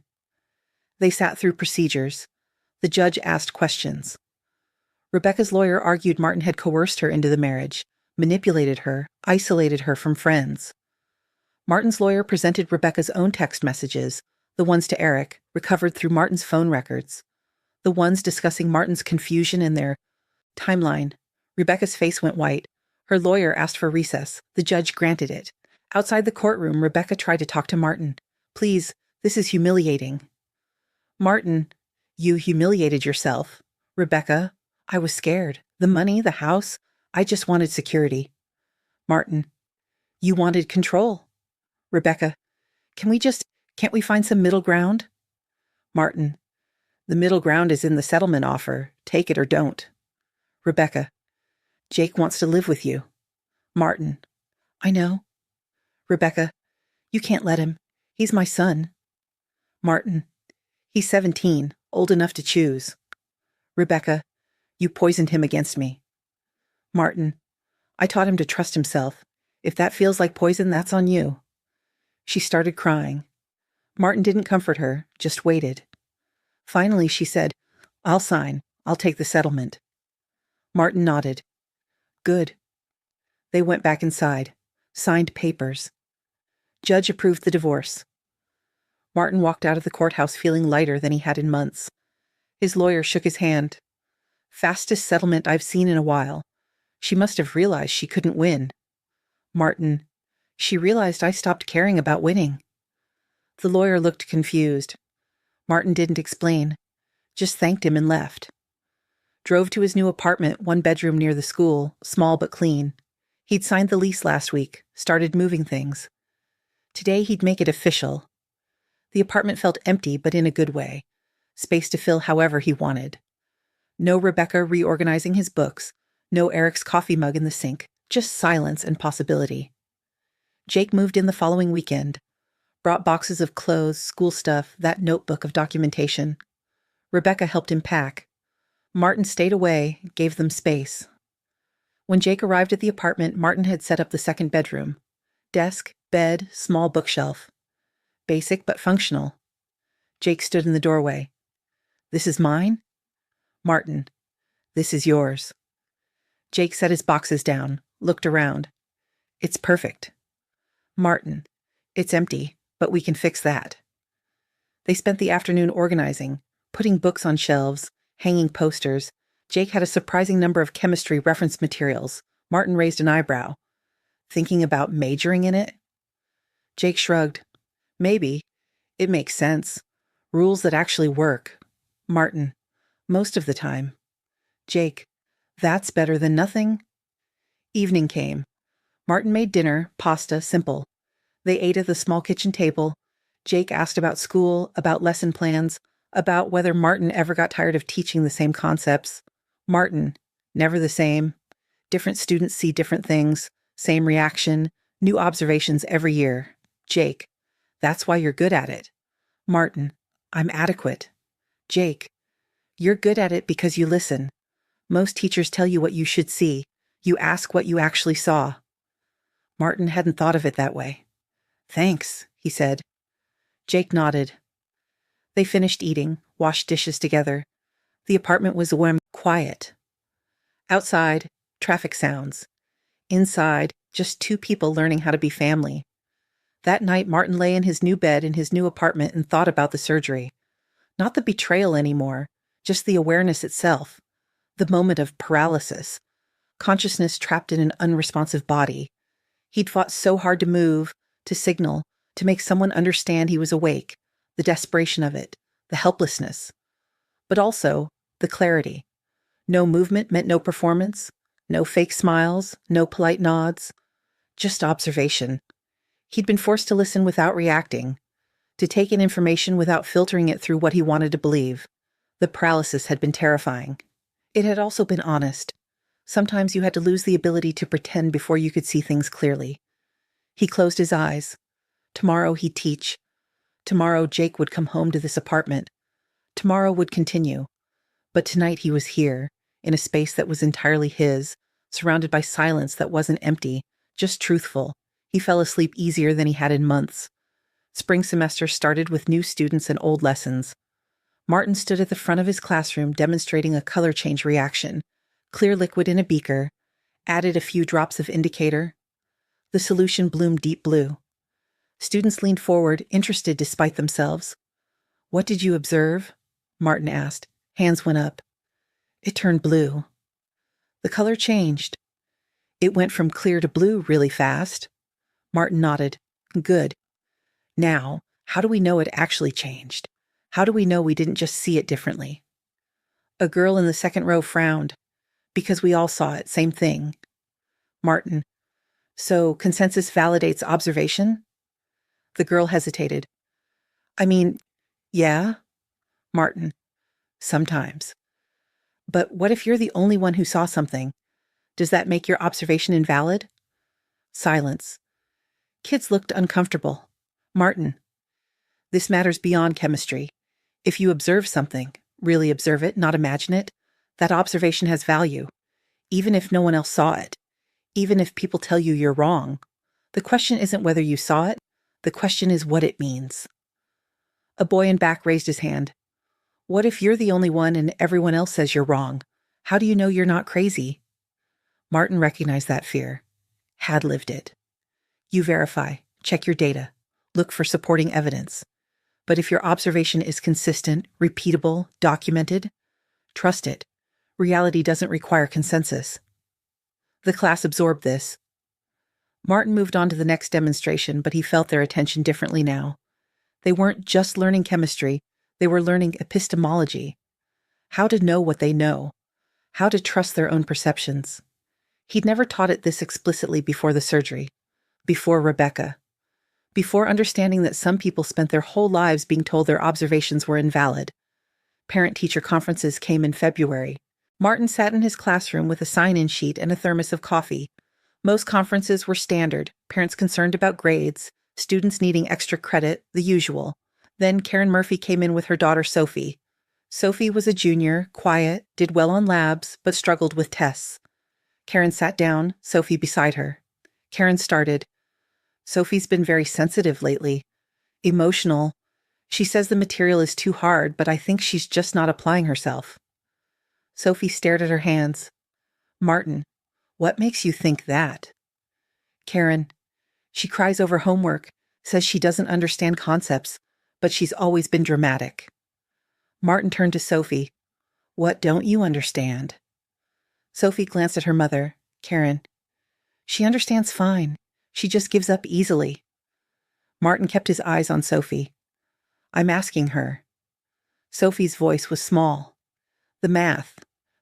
They sat through procedures. The judge asked questions. Rebecca's lawyer argued Martin had coerced her into the marriage, manipulated her, isolated her from friends. Martin's lawyer presented Rebecca's own text messages, the ones to Eric, recovered through Martin's phone records. The ones discussing Martin's confusion in their timeline. Rebecca's face went white. Her lawyer asked for recess. The judge granted it. Outside the courtroom, Rebecca tried to talk to Martin. Please, this is humiliating. Martin, you humiliated yourself. Rebecca, I was scared. The money, the house, I just wanted security. Martin, you wanted control. Rebecca, can't we find some middle ground? Martin, the middle ground is in the settlement offer. Take it or don't. Rebecca, Jake wants to live with you. Martin, I know. Rebecca, you can't let him. He's my son. Martin, he's 17, old enough to choose. Rebecca, you poisoned him against me. Martin, I taught him to trust himself. If that feels like poison, that's on you. She started crying. Martin didn't comfort her, just waited. Finally, she said, I'll sign. I'll take the settlement. Martin nodded. Good. They went back inside, signed papers. Judge approved the divorce. Martin walked out of the courthouse feeling lighter than he had in months. His lawyer shook his hand. Fastest settlement I've seen in a while. She must have realized she couldn't win. Martin, she realized I stopped caring about winning. The lawyer looked confused. Martin didn't explain, just thanked him and left. Drove to his new apartment, one bedroom near the school, small but clean. He'd signed the lease last week, started moving things. Today he'd make it official. The apartment felt empty, but in a good way. Space to fill however he wanted. No Rebecca reorganizing his books, no Eric's coffee mug in the sink, just silence and possibility. Jake moved in the following weekend. Brought boxes of clothes, school stuff, that notebook of documentation. Rebecca helped him pack. Martin stayed away, gave them space. When Jake arrived at the apartment, Martin had set up the second bedroom. Desk, bed, small bookshelf. Basic but functional. Jake stood in the doorway. This is mine? Martin, this is yours. Jake set his boxes down, looked around. It's perfect. Martin, it's empty, but we can fix that. They spent the afternoon organizing, putting books on shelves, hanging posters. Jake had a surprising number of chemistry reference materials. Martin raised an eyebrow. Thinking about majoring in it? Jake shrugged. Maybe. It makes sense. Rules that actually work. Martin, most of the time. Jake, that's better than nothing. Evening came. Martin made dinner, pasta, simple. They ate at the small kitchen table. Jake asked about school, about lesson plans, about whether Martin ever got tired of teaching the same concepts. Martin, never the same. Different students see different things, same reaction, new observations every year. Jake, that's why you're good at it. Martin, I'm adequate. Jake, you're good at it because you listen. Most teachers tell you what you should see. You ask what you actually saw. Martin hadn't thought of it that way. Thanks, he said. Jake nodded. They finished eating, washed dishes together. The apartment was warm, quiet. Outside, traffic sounds. Inside, just two people learning how to be family. That night, Martin lay in his new bed in his new apartment and thought about the surgery. Not the betrayal anymore, just the awareness itself. The moment of paralysis. Consciousness trapped in an unresponsive body. He'd fought so hard to move, to signal, to make someone understand he was awake. The desperation of it, the helplessness. But also, the clarity. No movement meant no performance, no fake smiles, no polite nods, just observation. He'd been forced to listen without reacting, to take in information without filtering it through what he wanted to believe. The paralysis had been terrifying. It had also been honest. Sometimes you had to lose the ability to pretend before you could see things clearly. He closed his eyes. Tomorrow he'd teach. Tomorrow Jake would come home to this apartment. Tomorrow would continue. But tonight he was here, in a space that was entirely his, surrounded by silence that wasn't empty, just truthful. He fell asleep easier than he had in months. Spring semester started with new students and old lessons. Martin stood at the front of his classroom demonstrating a color change reaction. Clear liquid in a beaker, added a few drops of indicator. The solution bloomed deep blue. Students leaned forward, interested despite themselves. "What did you observe?" Martin asked. Hands went up. "It turned blue." The color changed. "It went from clear to blue really fast." Martin nodded. "Good. Now, how do we know it actually changed? How do we know we didn't just see it differently?" A girl in the second row frowned. "Because we all saw it, same thing." Martin: "So consensus validates observation?" The girl hesitated. "I mean, yeah." Martin: "Sometimes. But what if you're the only one who saw something? Does that make your observation invalid?" Silence. Kids looked uncomfortable. Martin: "This matters beyond chemistry. If you observe something, really observe it, not imagine it, that observation has value, even if no one else saw it, even if people tell you you're wrong. The question isn't whether you saw it, the question is what it means." A boy in back raised his hand. "What if you're the only one and everyone else says you're wrong? How do you know you're not crazy?" Martin recognized that fear. Had lived it. You verify, check your data, look for supporting evidence. But if your observation is consistent, repeatable, documented, trust it. Reality doesn't require consensus. The class absorbed this. Martin moved on to the next demonstration, but he felt their attention differently now. They weren't just learning chemistry, they were learning epistemology. How to know what they know. How to trust their own perceptions. He'd never taught it this explicitly before the surgery. Before Rebecca. Before understanding that some people spent their whole lives being told their observations were invalid. Parent-teacher conferences came in February. Martin sat in his classroom with a sign-in sheet and a thermos of coffee. Most conferences were standard, parents concerned about grades, students needing extra credit, the usual. Then Karen Murphy came in with her daughter Sophie. Sophie was a junior, quiet, did well on labs, but struggled with tests. Karen sat down, Sophie beside her. Karen started. "Sophie's been very sensitive lately. Emotional. She says the material is too hard, but I think she's just not applying herself." Sophie stared at her hands. "Martin, what makes you think that?" Karen: "She cries over homework, says she doesn't understand concepts, but she's always been dramatic." Martin turned to Sophie. "What don't you understand?" Sophie glanced at her mother. Karen: "She understands fine. She just gives up easily." Martin kept his eyes on Sophie. "I'm asking her." Sophie's voice was small. "The math.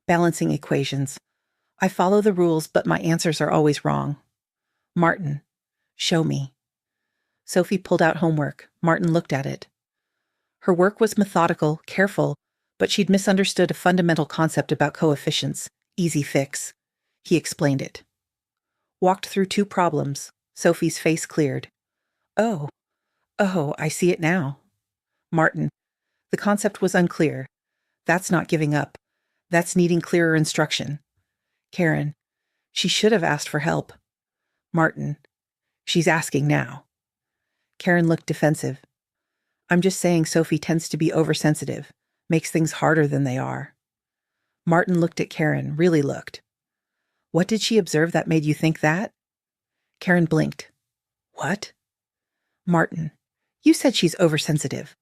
Balancing equations. I follow the rules, but my answers are always wrong." Martin: "Show me." Sophie pulled out homework. Martin looked at it. Her work was methodical, careful, but she'd misunderstood a fundamental concept about coefficients. Easy fix. He explained it. Walked through 2 problems. Sophie's face cleared. Oh, I see it now." Martin: "The concept was unclear. That's not giving up. That's needing clearer instruction." Karen: "She should have asked for help." Martin: "She's asking now." Karen looked defensive. "I'm just saying Sophie tends to be oversensitive, makes things harder than they are." Martin looked at Karen, really looked. "What did she observe that made you think that?" Karen blinked. "What?" Martin: "You said she's oversensitive.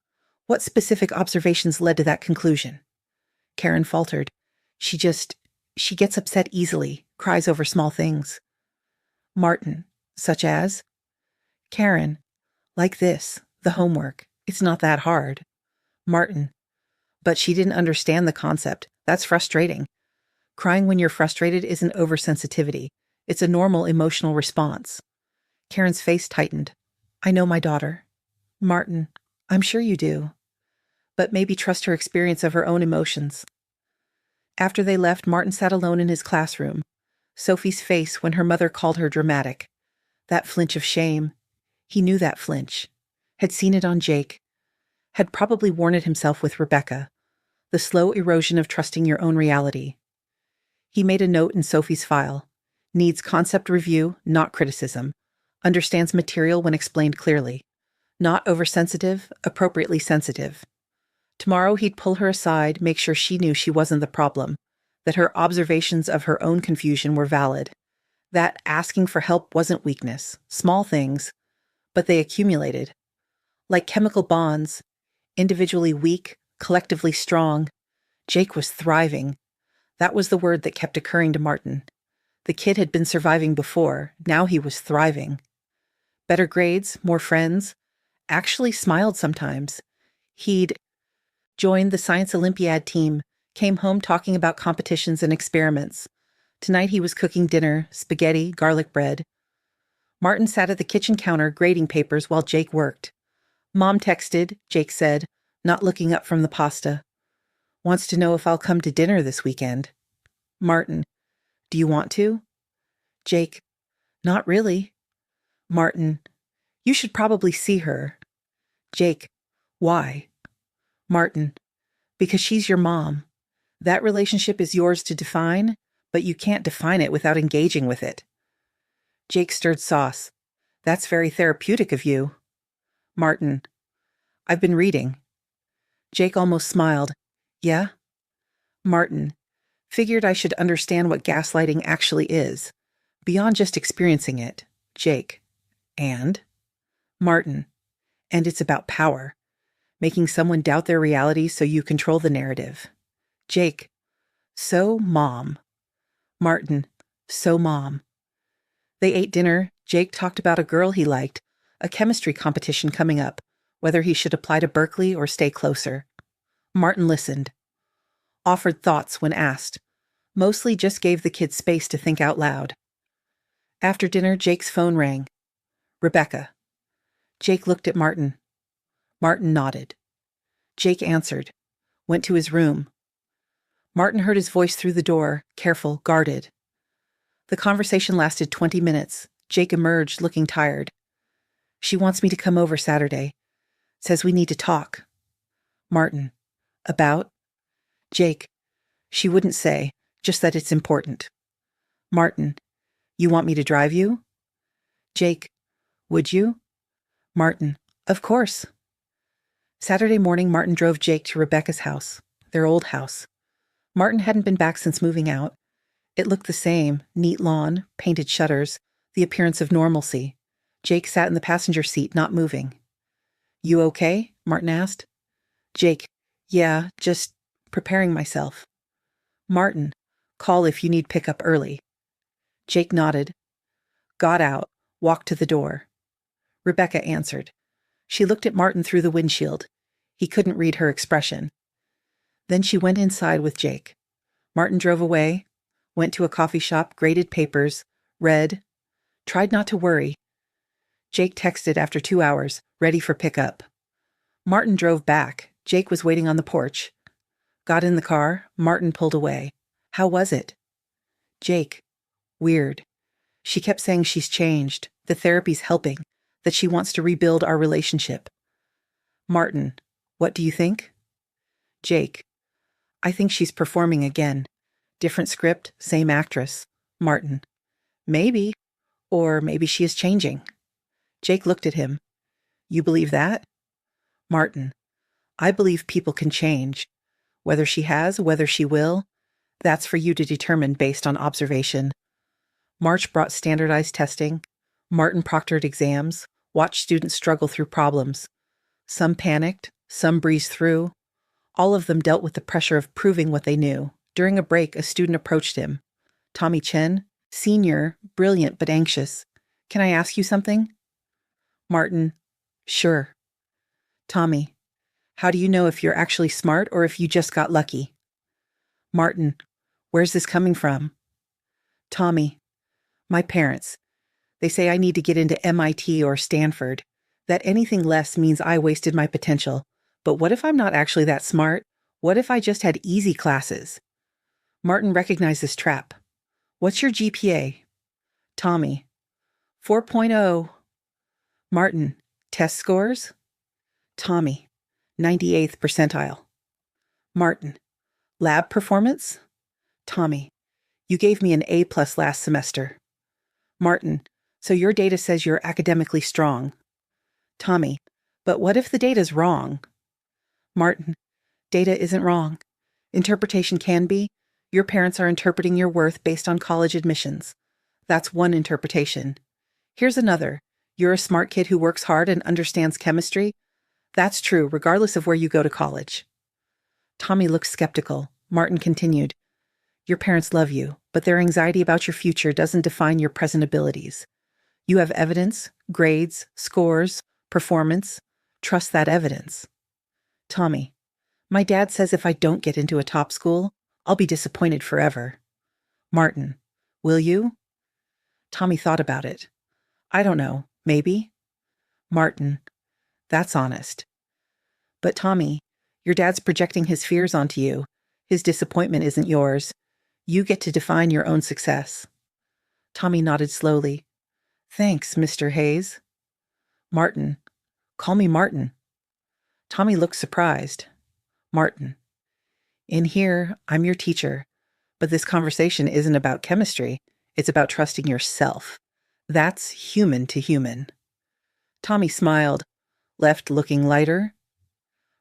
What specific observations led to that conclusion?" Karen faltered. She gets upset easily, cries over small things." Martin: "Such as?" Karen: "Like this, the homework. It's not that hard." Martin: But she didn't understand the concept. That's frustrating. Crying when you're frustrated isn't oversensitivity. It's a normal emotional response. Karen's face tightened. I know my daughter. Martin, I'm sure you do. But maybe trust her experience of her own emotions. After they left, Martin sat alone in his classroom. Sophie's face when her mother called her dramatic. That flinch of shame. He knew that flinch. Had seen it on Jake. Had probably worn it himself with Rebecca. The slow erosion of trusting your own reality. He made a note in Sophie's file. Needs concept review, not criticism. Understands material when explained clearly. Not oversensitive, appropriately sensitive. Tomorrow he'd pull her aside, make sure she knew she wasn't the problem, that her observations of her own confusion were valid, that asking for help wasn't weakness, small things, but they accumulated. Like chemical bonds, individually weak, collectively strong. Jake was thriving. That was the word that kept occurring to Martin. The kid had been surviving before, now he was thriving. Better grades, more friends, actually smiled sometimes. He'd joined the Science Olympiad team, came home talking about competitions and experiments. Tonight he was cooking dinner, spaghetti, garlic bread. Martin sat at the kitchen counter grading papers while Jake worked. Mom texted, Jake said, not looking up from the pasta. Wants to know if I'll come to dinner this weekend. Martin, do you want to? Jake, not really. Martin, you should probably see her. Jake, why? Martin, because she's your mom. That relationship is yours to define, but you can't define it without engaging with it. Jake stirred sauce. That's very therapeutic of you. Martin, I've been reading. Jake almost smiled. Yeah? Martin, figured I should understand what gaslighting actually is, beyond just experiencing it. Jake, and? Martin, and it's about power. Making someone doubt their reality so you control the narrative. Jake, so mom. Martin, so mom. They ate dinner. Jake talked about a girl he liked, a chemistry competition coming up, whether he should apply to Berkeley or stay closer. Martin listened. Offered thoughts when asked. Mostly just gave the kid space to think out loud. After dinner, Jake's phone rang. Rebecca. Jake looked at Martin. Martin nodded. Jake answered. Went to his room. Martin heard his voice through the door, careful, guarded. The conversation lasted 20 minutes. Jake emerged, looking tired. She wants me to come over Saturday. Says we need to talk. Martin. About? Jake. She wouldn't say, just that it's important. Martin. You want me to drive you? Jake. Would you? Martin. Of course. Saturday morning, Martin drove Jake to Rebecca's house, their old house. Martin hadn't been back since moving out. It looked the same, neat lawn, painted shutters, the appearance of normalcy. Jake sat in the passenger seat, not moving. You okay? Martin asked. Jake, yeah, just preparing myself. Martin, call if you need pickup early. Jake nodded. Got out, walked to the door. Rebecca answered. She looked at Martin through the windshield. He couldn't read her expression. Then she went inside with Jake. Martin drove away, went to a coffee shop, graded papers, read, tried not to worry. Jake texted after 2 hours, ready for pickup. Martin drove back. Jake was waiting on the porch. Got in the car. Martin pulled away. How was it? Jake. Weird. She kept saying she's changed, the therapy's helping, that she wants to rebuild our relationship. Martin. What do you think? Jake. I think she's performing again. Different script, same actress. Martin. Maybe. Or maybe she is changing. Jake looked at him. You believe that? Martin. I believe people can change. Whether she has, whether she will, that's for you to determine based on observation. March brought standardized testing. Martin proctored exams, watched students struggle through problems. Some panicked, some breezed through. All of them dealt with the pressure of proving what they knew. During a break, a student approached him. Tommy Chen, senior, brilliant but anxious. Can I ask you something? Martin. Sure. Tommy. How do you know if you're actually smart or if you just got lucky? Martin, where's this coming from? Tommy, my parents. They say I need to get into MIT or Stanford, that anything less means I wasted my potential. But what if I'm not actually that smart? What if I just had easy classes? Martin recognized this trap. What's your GPA? Tommy, 4.0. Martin, test scores? Tommy, 98th percentile. Martin, lab performance? Tommy, you gave me an A+ last semester. Martin, so your data says you're academically strong. Tommy, but what if the data's wrong? Martin, data isn't wrong. Interpretation can be. Your parents are interpreting your worth based on college admissions. That's one interpretation. Here's another. You're a smart kid who works hard and understands chemistry. That's true, regardless of where you go to college. Tommy looked skeptical. Martin continued, your parents love you, but their anxiety about your future doesn't define your present abilities. You have evidence, grades, scores, performance. Trust that evidence. Tommy, my dad says if I don't get into a top school, I'll be disappointed forever. Martin, will you? Tommy thought about it. I don't know, maybe. Martin, that's honest. But Tommy, your dad's projecting his fears onto you. His disappointment isn't yours. You get to define your own success. Tommy nodded slowly. Thanks, Mr. Hayes. Martin, call me Martin. Tommy looked surprised. Martin, in here, I'm your teacher, but this conversation isn't about chemistry. It's about trusting yourself. That's human to human. Tommy smiled, left looking lighter.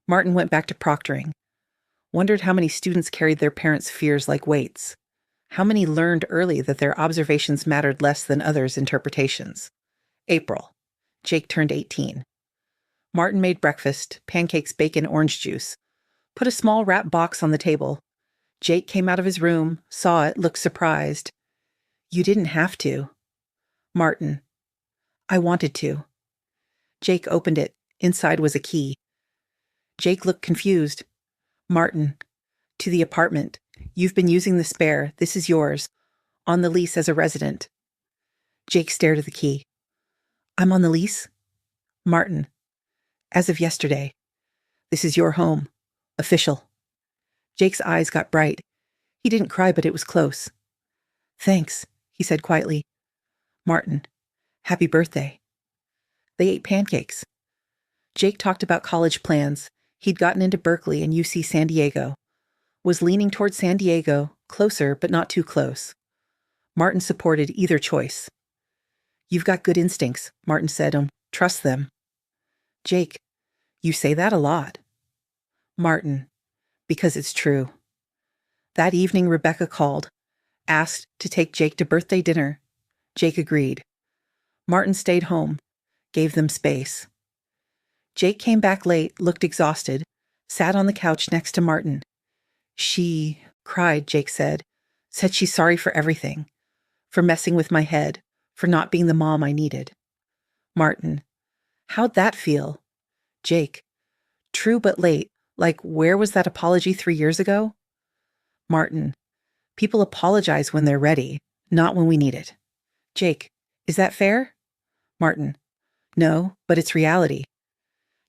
Martin went back to proctoring. Wondered how many students carried their parents' fears like weights. How many learned early that their observations mattered less than others' interpretations. April. Jake turned 18. Martin made breakfast, pancakes, bacon, orange juice. Put a small wrap box on the table. Jake came out of his room, saw it, looked surprised. You didn't have to. Martin, I wanted to. Jake opened it. Inside was a key. Jake looked confused. Martin, to the apartment. You've been using the spare. This is yours. On the lease as a resident. Jake stared at the key. I'm on the lease? Martin, as of yesterday. This is your home. Official. Jake's eyes got bright. He didn't cry, but it was close. Thanks, he said quietly. Martin, happy birthday. They ate pancakes. Jake talked about college plans. He'd gotten into Berkeley and UC San Diego. Was leaning toward San Diego, closer but not too close. Martin supported either choice. You've got good instincts, Martin said. Trust them. Jake, you say that a lot. Martin, because it's true. That evening, Rebecca called, asked to take Jake to birthday dinner. Jake agreed. Martin stayed home, gave them space. Jake came back late, looked exhausted, sat on the couch next to Martin. She cried, Jake said she's sorry for everything, for messing with my head, for not being the mom I needed. Martin, how'd that feel? Jake, true but late, like where was that apology 3 years ago? Martin, people apologize when they're ready, not when we need it. Jake, is that fair? Martin, no, but it's reality.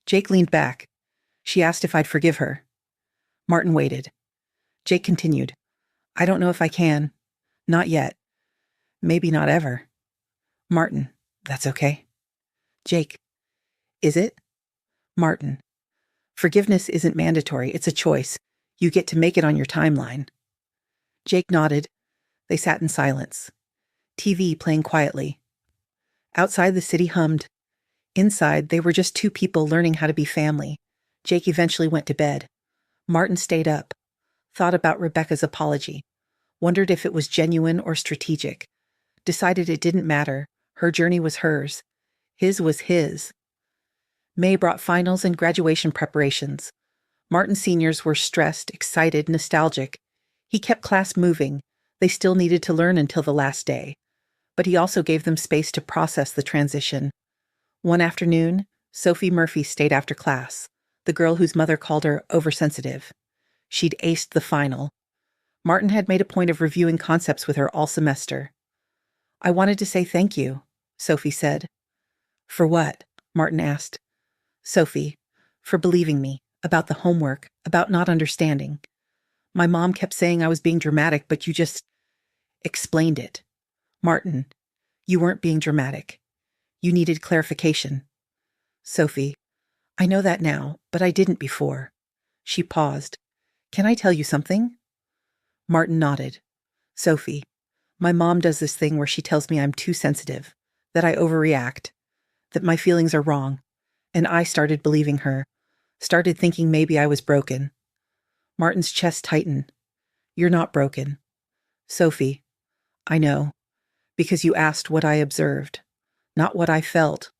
Jake leaned back. She asked if I'd forgive her. Martin waited. Jake continued. I don't know if I can. Not yet. Maybe not ever. Martin, that's okay. Jake, is it? Martin, forgiveness isn't mandatory. It's a choice. You get to make it on your timeline. Jake nodded. They sat in silence. TV playing quietly. Outside, the city hummed. Inside, they were just two people learning how to be family. Jake eventually went to bed. Martin stayed up. Thought about Rebecca's apology. Wondered if it was genuine or strategic. Decided it didn't matter. Her journey was hers. His was his. May brought finals and graduation preparations. Martin's seniors were stressed, excited, nostalgic. He kept class moving. They still needed to learn until the last day. But he also gave them space to process the transition. One afternoon, Sophie Murphy stayed after class. the girl whose mother called her oversensitive. She'd aced the final. Martin had made a point of reviewing concepts with her all semester. "I wanted to say thank you," Sophie said. "For what?" Martin asked. "Sophie, for believing me, about the homework, about not understanding. My mom kept saying I was being dramatic, but you just explained it. Martin, you weren't being dramatic. You needed clarification." "Sophie, I know that now, but I didn't before." She paused. "Can I tell you something?" Martin nodded. "Sophie, my mom does this thing where she tells me I'm too sensitive, that I overreact, that my feelings are wrong, and I started believing her, started thinking maybe I was broken." Martin's chest tightened. "You're not broken. Sophie, I know, because you asked what I observed, not what I felt,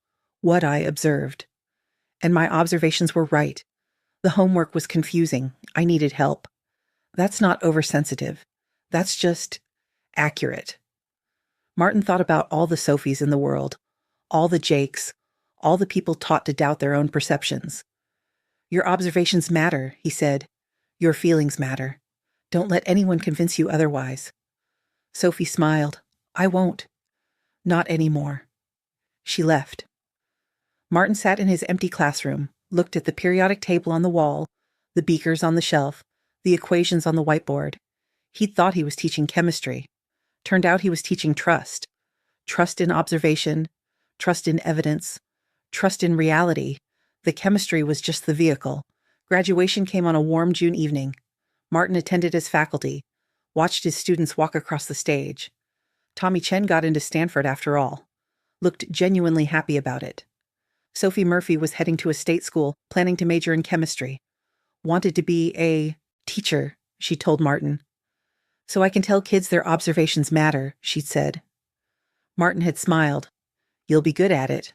what I observed. And my observations were right. The homework was confusing. I needed help. That's not oversensitive. That's just accurate." Martin thought about all the Sophies in the world, all the Jakes, all the people taught to doubt their own perceptions. "Your observations matter," he said. "Your feelings matter. Don't let anyone convince you otherwise." Sophie smiled. "I won't. Not anymore." She left. Martin sat in his empty classroom, looked at the periodic table on the wall, the beakers on the shelf, the equations on the whiteboard. He'd thought he was teaching chemistry. Turned out he was teaching trust. Trust in observation, trust in evidence, trust in reality. The chemistry was just the vehicle. Graduation came on a warm June evening. Martin attended as faculty, watched his students walk across the stage. Tommy Chen got into Stanford after all. Looked genuinely happy about it. Sophie Murphy was heading to a state school, planning to major in chemistry. Wanted to be a teacher, she told Martin. "So I can tell kids their observations matter," she'd said. Martin had smiled. "You'll be good at it."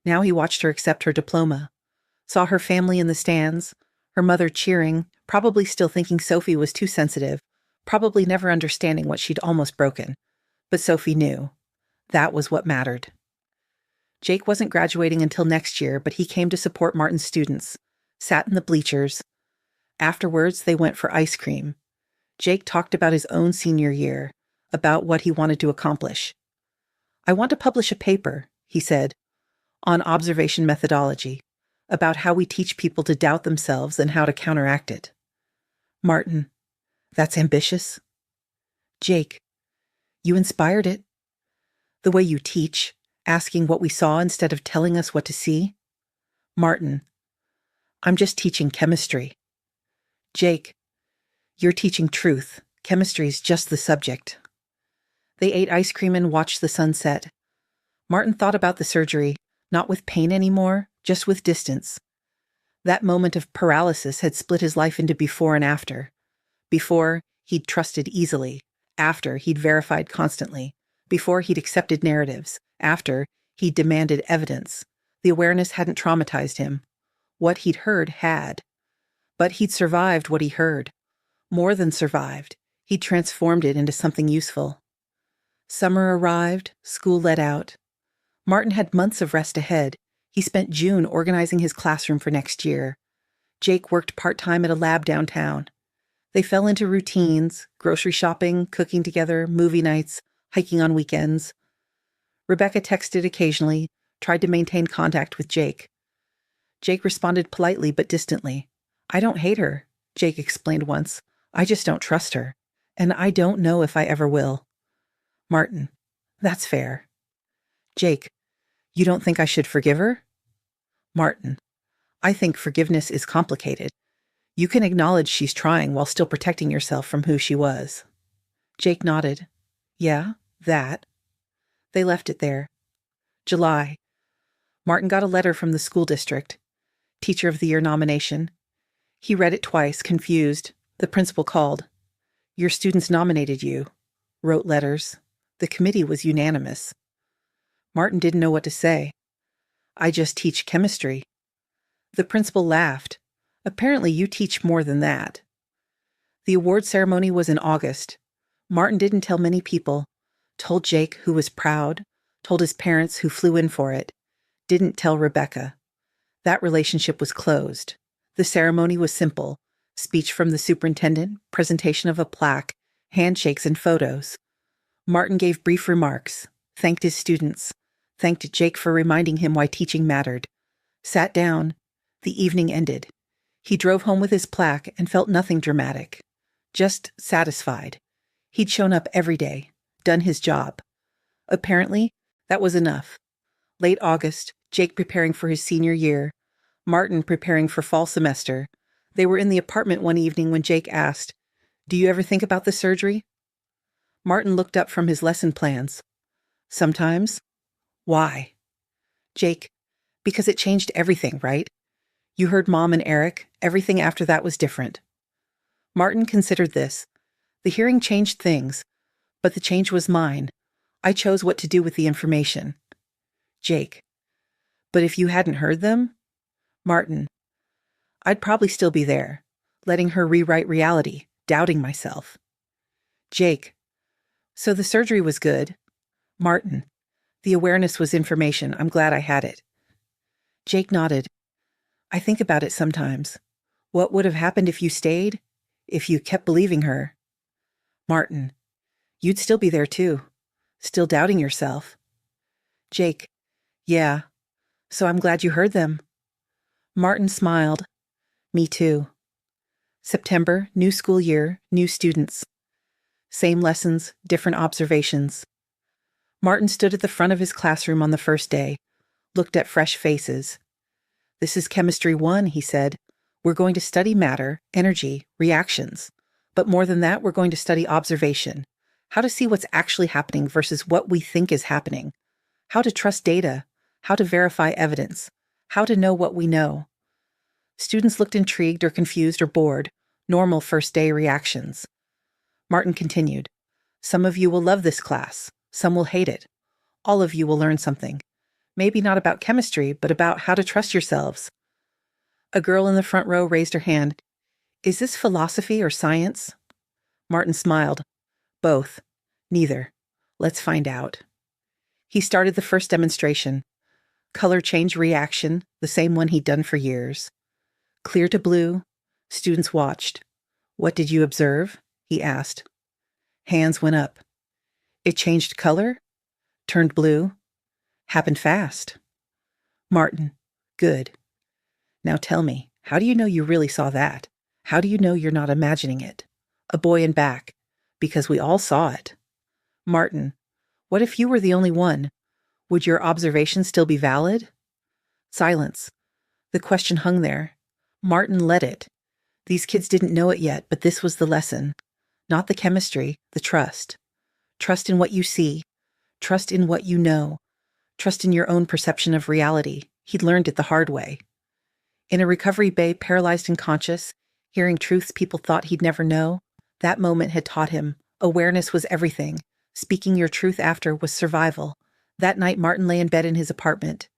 Now he watched her accept her diploma. Saw her family in the stands, her mother cheering, probably still thinking Sophie was too sensitive, probably never understanding what she'd almost broken. But Sophie knew. That was what mattered. Jake wasn't graduating until next year, but he came to support Martin's students, sat in the bleachers. Afterwards, they went for ice cream. Jake talked about his own senior year, about what he wanted to accomplish. "I want to publish a paper," he said, "on observation methodology, about how we teach people to doubt themselves and how to counteract it." Martin, "That's ambitious." Jake, "You inspired it. The way you teach, asking what we saw instead of telling us what to see." Martin, "I'm just teaching chemistry." Jake, "You're teaching truth. Chemistry's just the subject." They ate ice cream and watched the sunset. Martin thought about the surgery, not with pain anymore, just with distance. That moment of paralysis had split his life into before and after. Before, he'd trusted easily. After, he'd verified constantly. Before, he'd accepted narratives. After, he'd demanded evidence. The awareness hadn't traumatized him. What he'd heard had. But he'd survived what he heard. More than survived. He'd transformed it into something useful. Summer arrived, school let out. Martin had months of rest ahead. He spent June organizing his classroom for next year. Jake worked part-time at a lab downtown. They fell into routines, grocery shopping, cooking together, movie nights, hiking on weekends. Rebecca texted occasionally, tried to maintain contact with Jake. Jake responded politely but distantly. "I don't hate her," Jake explained once. "I just don't trust her. And I don't know if I ever will." Martin, "That's fair." Jake, "You don't think I should forgive her?" Martin, "I think forgiveness is complicated. You can acknowledge she's trying while still protecting yourself from who she was." Jake nodded. "Yeah, that." They left it there. July. Martin got a letter from the school district. Teacher of the Year nomination. He read it twice, confused. The principal called. "Your students nominated you." Wrote letters. The committee was unanimous. Martin didn't know what to say. "I just teach chemistry." The principal laughed. "Apparently you teach more than that." The award ceremony was in August. Martin didn't tell many people. Told Jake, who was proud. Told his parents, who flew in for it. Didn't tell Rebecca. That relationship was closed. The ceremony was simple: speech from the superintendent, presentation of a plaque, handshakes and photos. Martin gave brief remarks, thanked his students, thanked Jake for reminding him why teaching mattered, sat down. The evening ended. He drove home with his plaque and felt nothing dramatic, just satisfied. He'd shown up every day, done his job. Apparently, that was enough. Late August, Jake preparing for his senior year, Martin preparing for fall semester. They were in the apartment one evening when Jake asked, "Do you ever think about the surgery?" Martin looked up from his lesson plans. "Sometimes." "Why?" "Jake, because it changed everything, right? You heard Mom and Eric. Everything after that was different." Martin considered this. The hearing changed things, but the change was mine. I chose what to do with the information. Jake, but if you hadn't heard them? Martin, I'd probably still be there, letting her rewrite reality, doubting myself. Jake, so the surgery was good. Martin, the awareness was information. I'm glad I had it. Jake nodded. I think about it sometimes. What would have happened if you stayed? If you kept believing her? Martin, you'd still be there too. Still doubting yourself. Jake, yeah. So I'm glad you heard them. Martin smiled. Me too. September, new school year, new students. Same lessons, different observations. Martin stood at the front of his classroom on the first day, looked at fresh faces. This is Chemistry 1, he said. We're going to study matter, energy, reactions. But more than that, we're going to study observation. How to see what's actually happening versus what we think is happening. How to trust data. How to verify evidence. How to know what we know. Students looked intrigued or confused or bored. Normal first day reactions. Martin continued. Some of you will love this class. Some will hate it. All of you will learn something. Maybe not about chemistry, but about how to trust yourselves. A girl in the front row raised her hand. Is this philosophy or science? Martin smiled. Both. Neither. Let's find out. He started the first demonstration. Color change reaction, the same one he'd done for years. Clear to blue. Students watched. What did you observe? He asked. Hands went up. It changed color? Turned blue? Happened fast. Martin. Good. Now tell me, how do you know you really saw that? How do you know you're not imagining it? A boy in back. Because we all saw it. Martin. What if you were the only one? Would your observation still be valid? Silence. The question hung there. Martin let it. These kids didn't know it yet, but this was the lesson. Not the chemistry, the trust. Trust in what you see. Trust in what you know. Trust in your own perception of reality. He'd learned it the hard way. In a recovery bay, paralyzed and conscious, hearing truths people thought he'd never know, that moment had taught him awareness was everything. Speaking your truth after was survival. That night, Martin lay in bed in his apartment.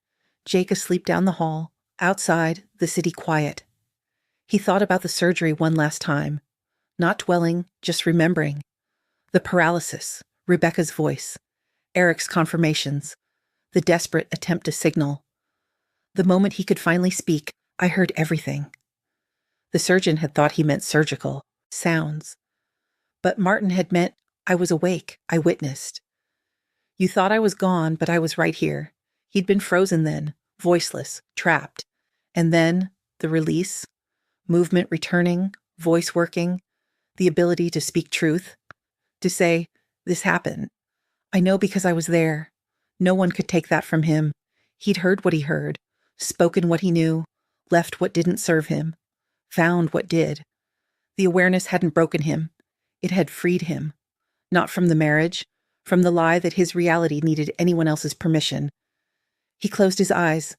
Jake asleep down the hall. Outside, the city quiet. He thought about the surgery one last time. Not dwelling, just remembering. The paralysis, Rebecca's voice, Eric's confirmations, the desperate attempt to signal. The moment he could finally speak, I heard everything. The surgeon had thought he meant surgical, sounds. But Martin had meant I was awake, I witnessed. You thought I was gone, but I was right here. He'd been frozen then, voiceless, trapped. And then, the release, movement returning, voice working, the ability to speak truth, to say, this happened. I know because I was there. No one could take that from him. He'd heard what he heard, spoken what he knew, left what didn't serve him, found what did. The awareness hadn't broken him. It had freed him. Not from the marriage, from the lie that his reality needed anyone else's permission. He closed his eyes.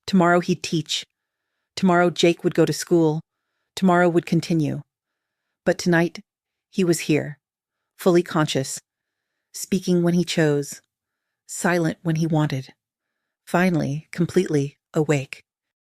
Tomorrow he'd teach. Tomorrow Jake would go to school. Tomorrow would continue. But tonight, he was here, fully conscious, speaking when he chose, silent when he wanted, finally, completely awake.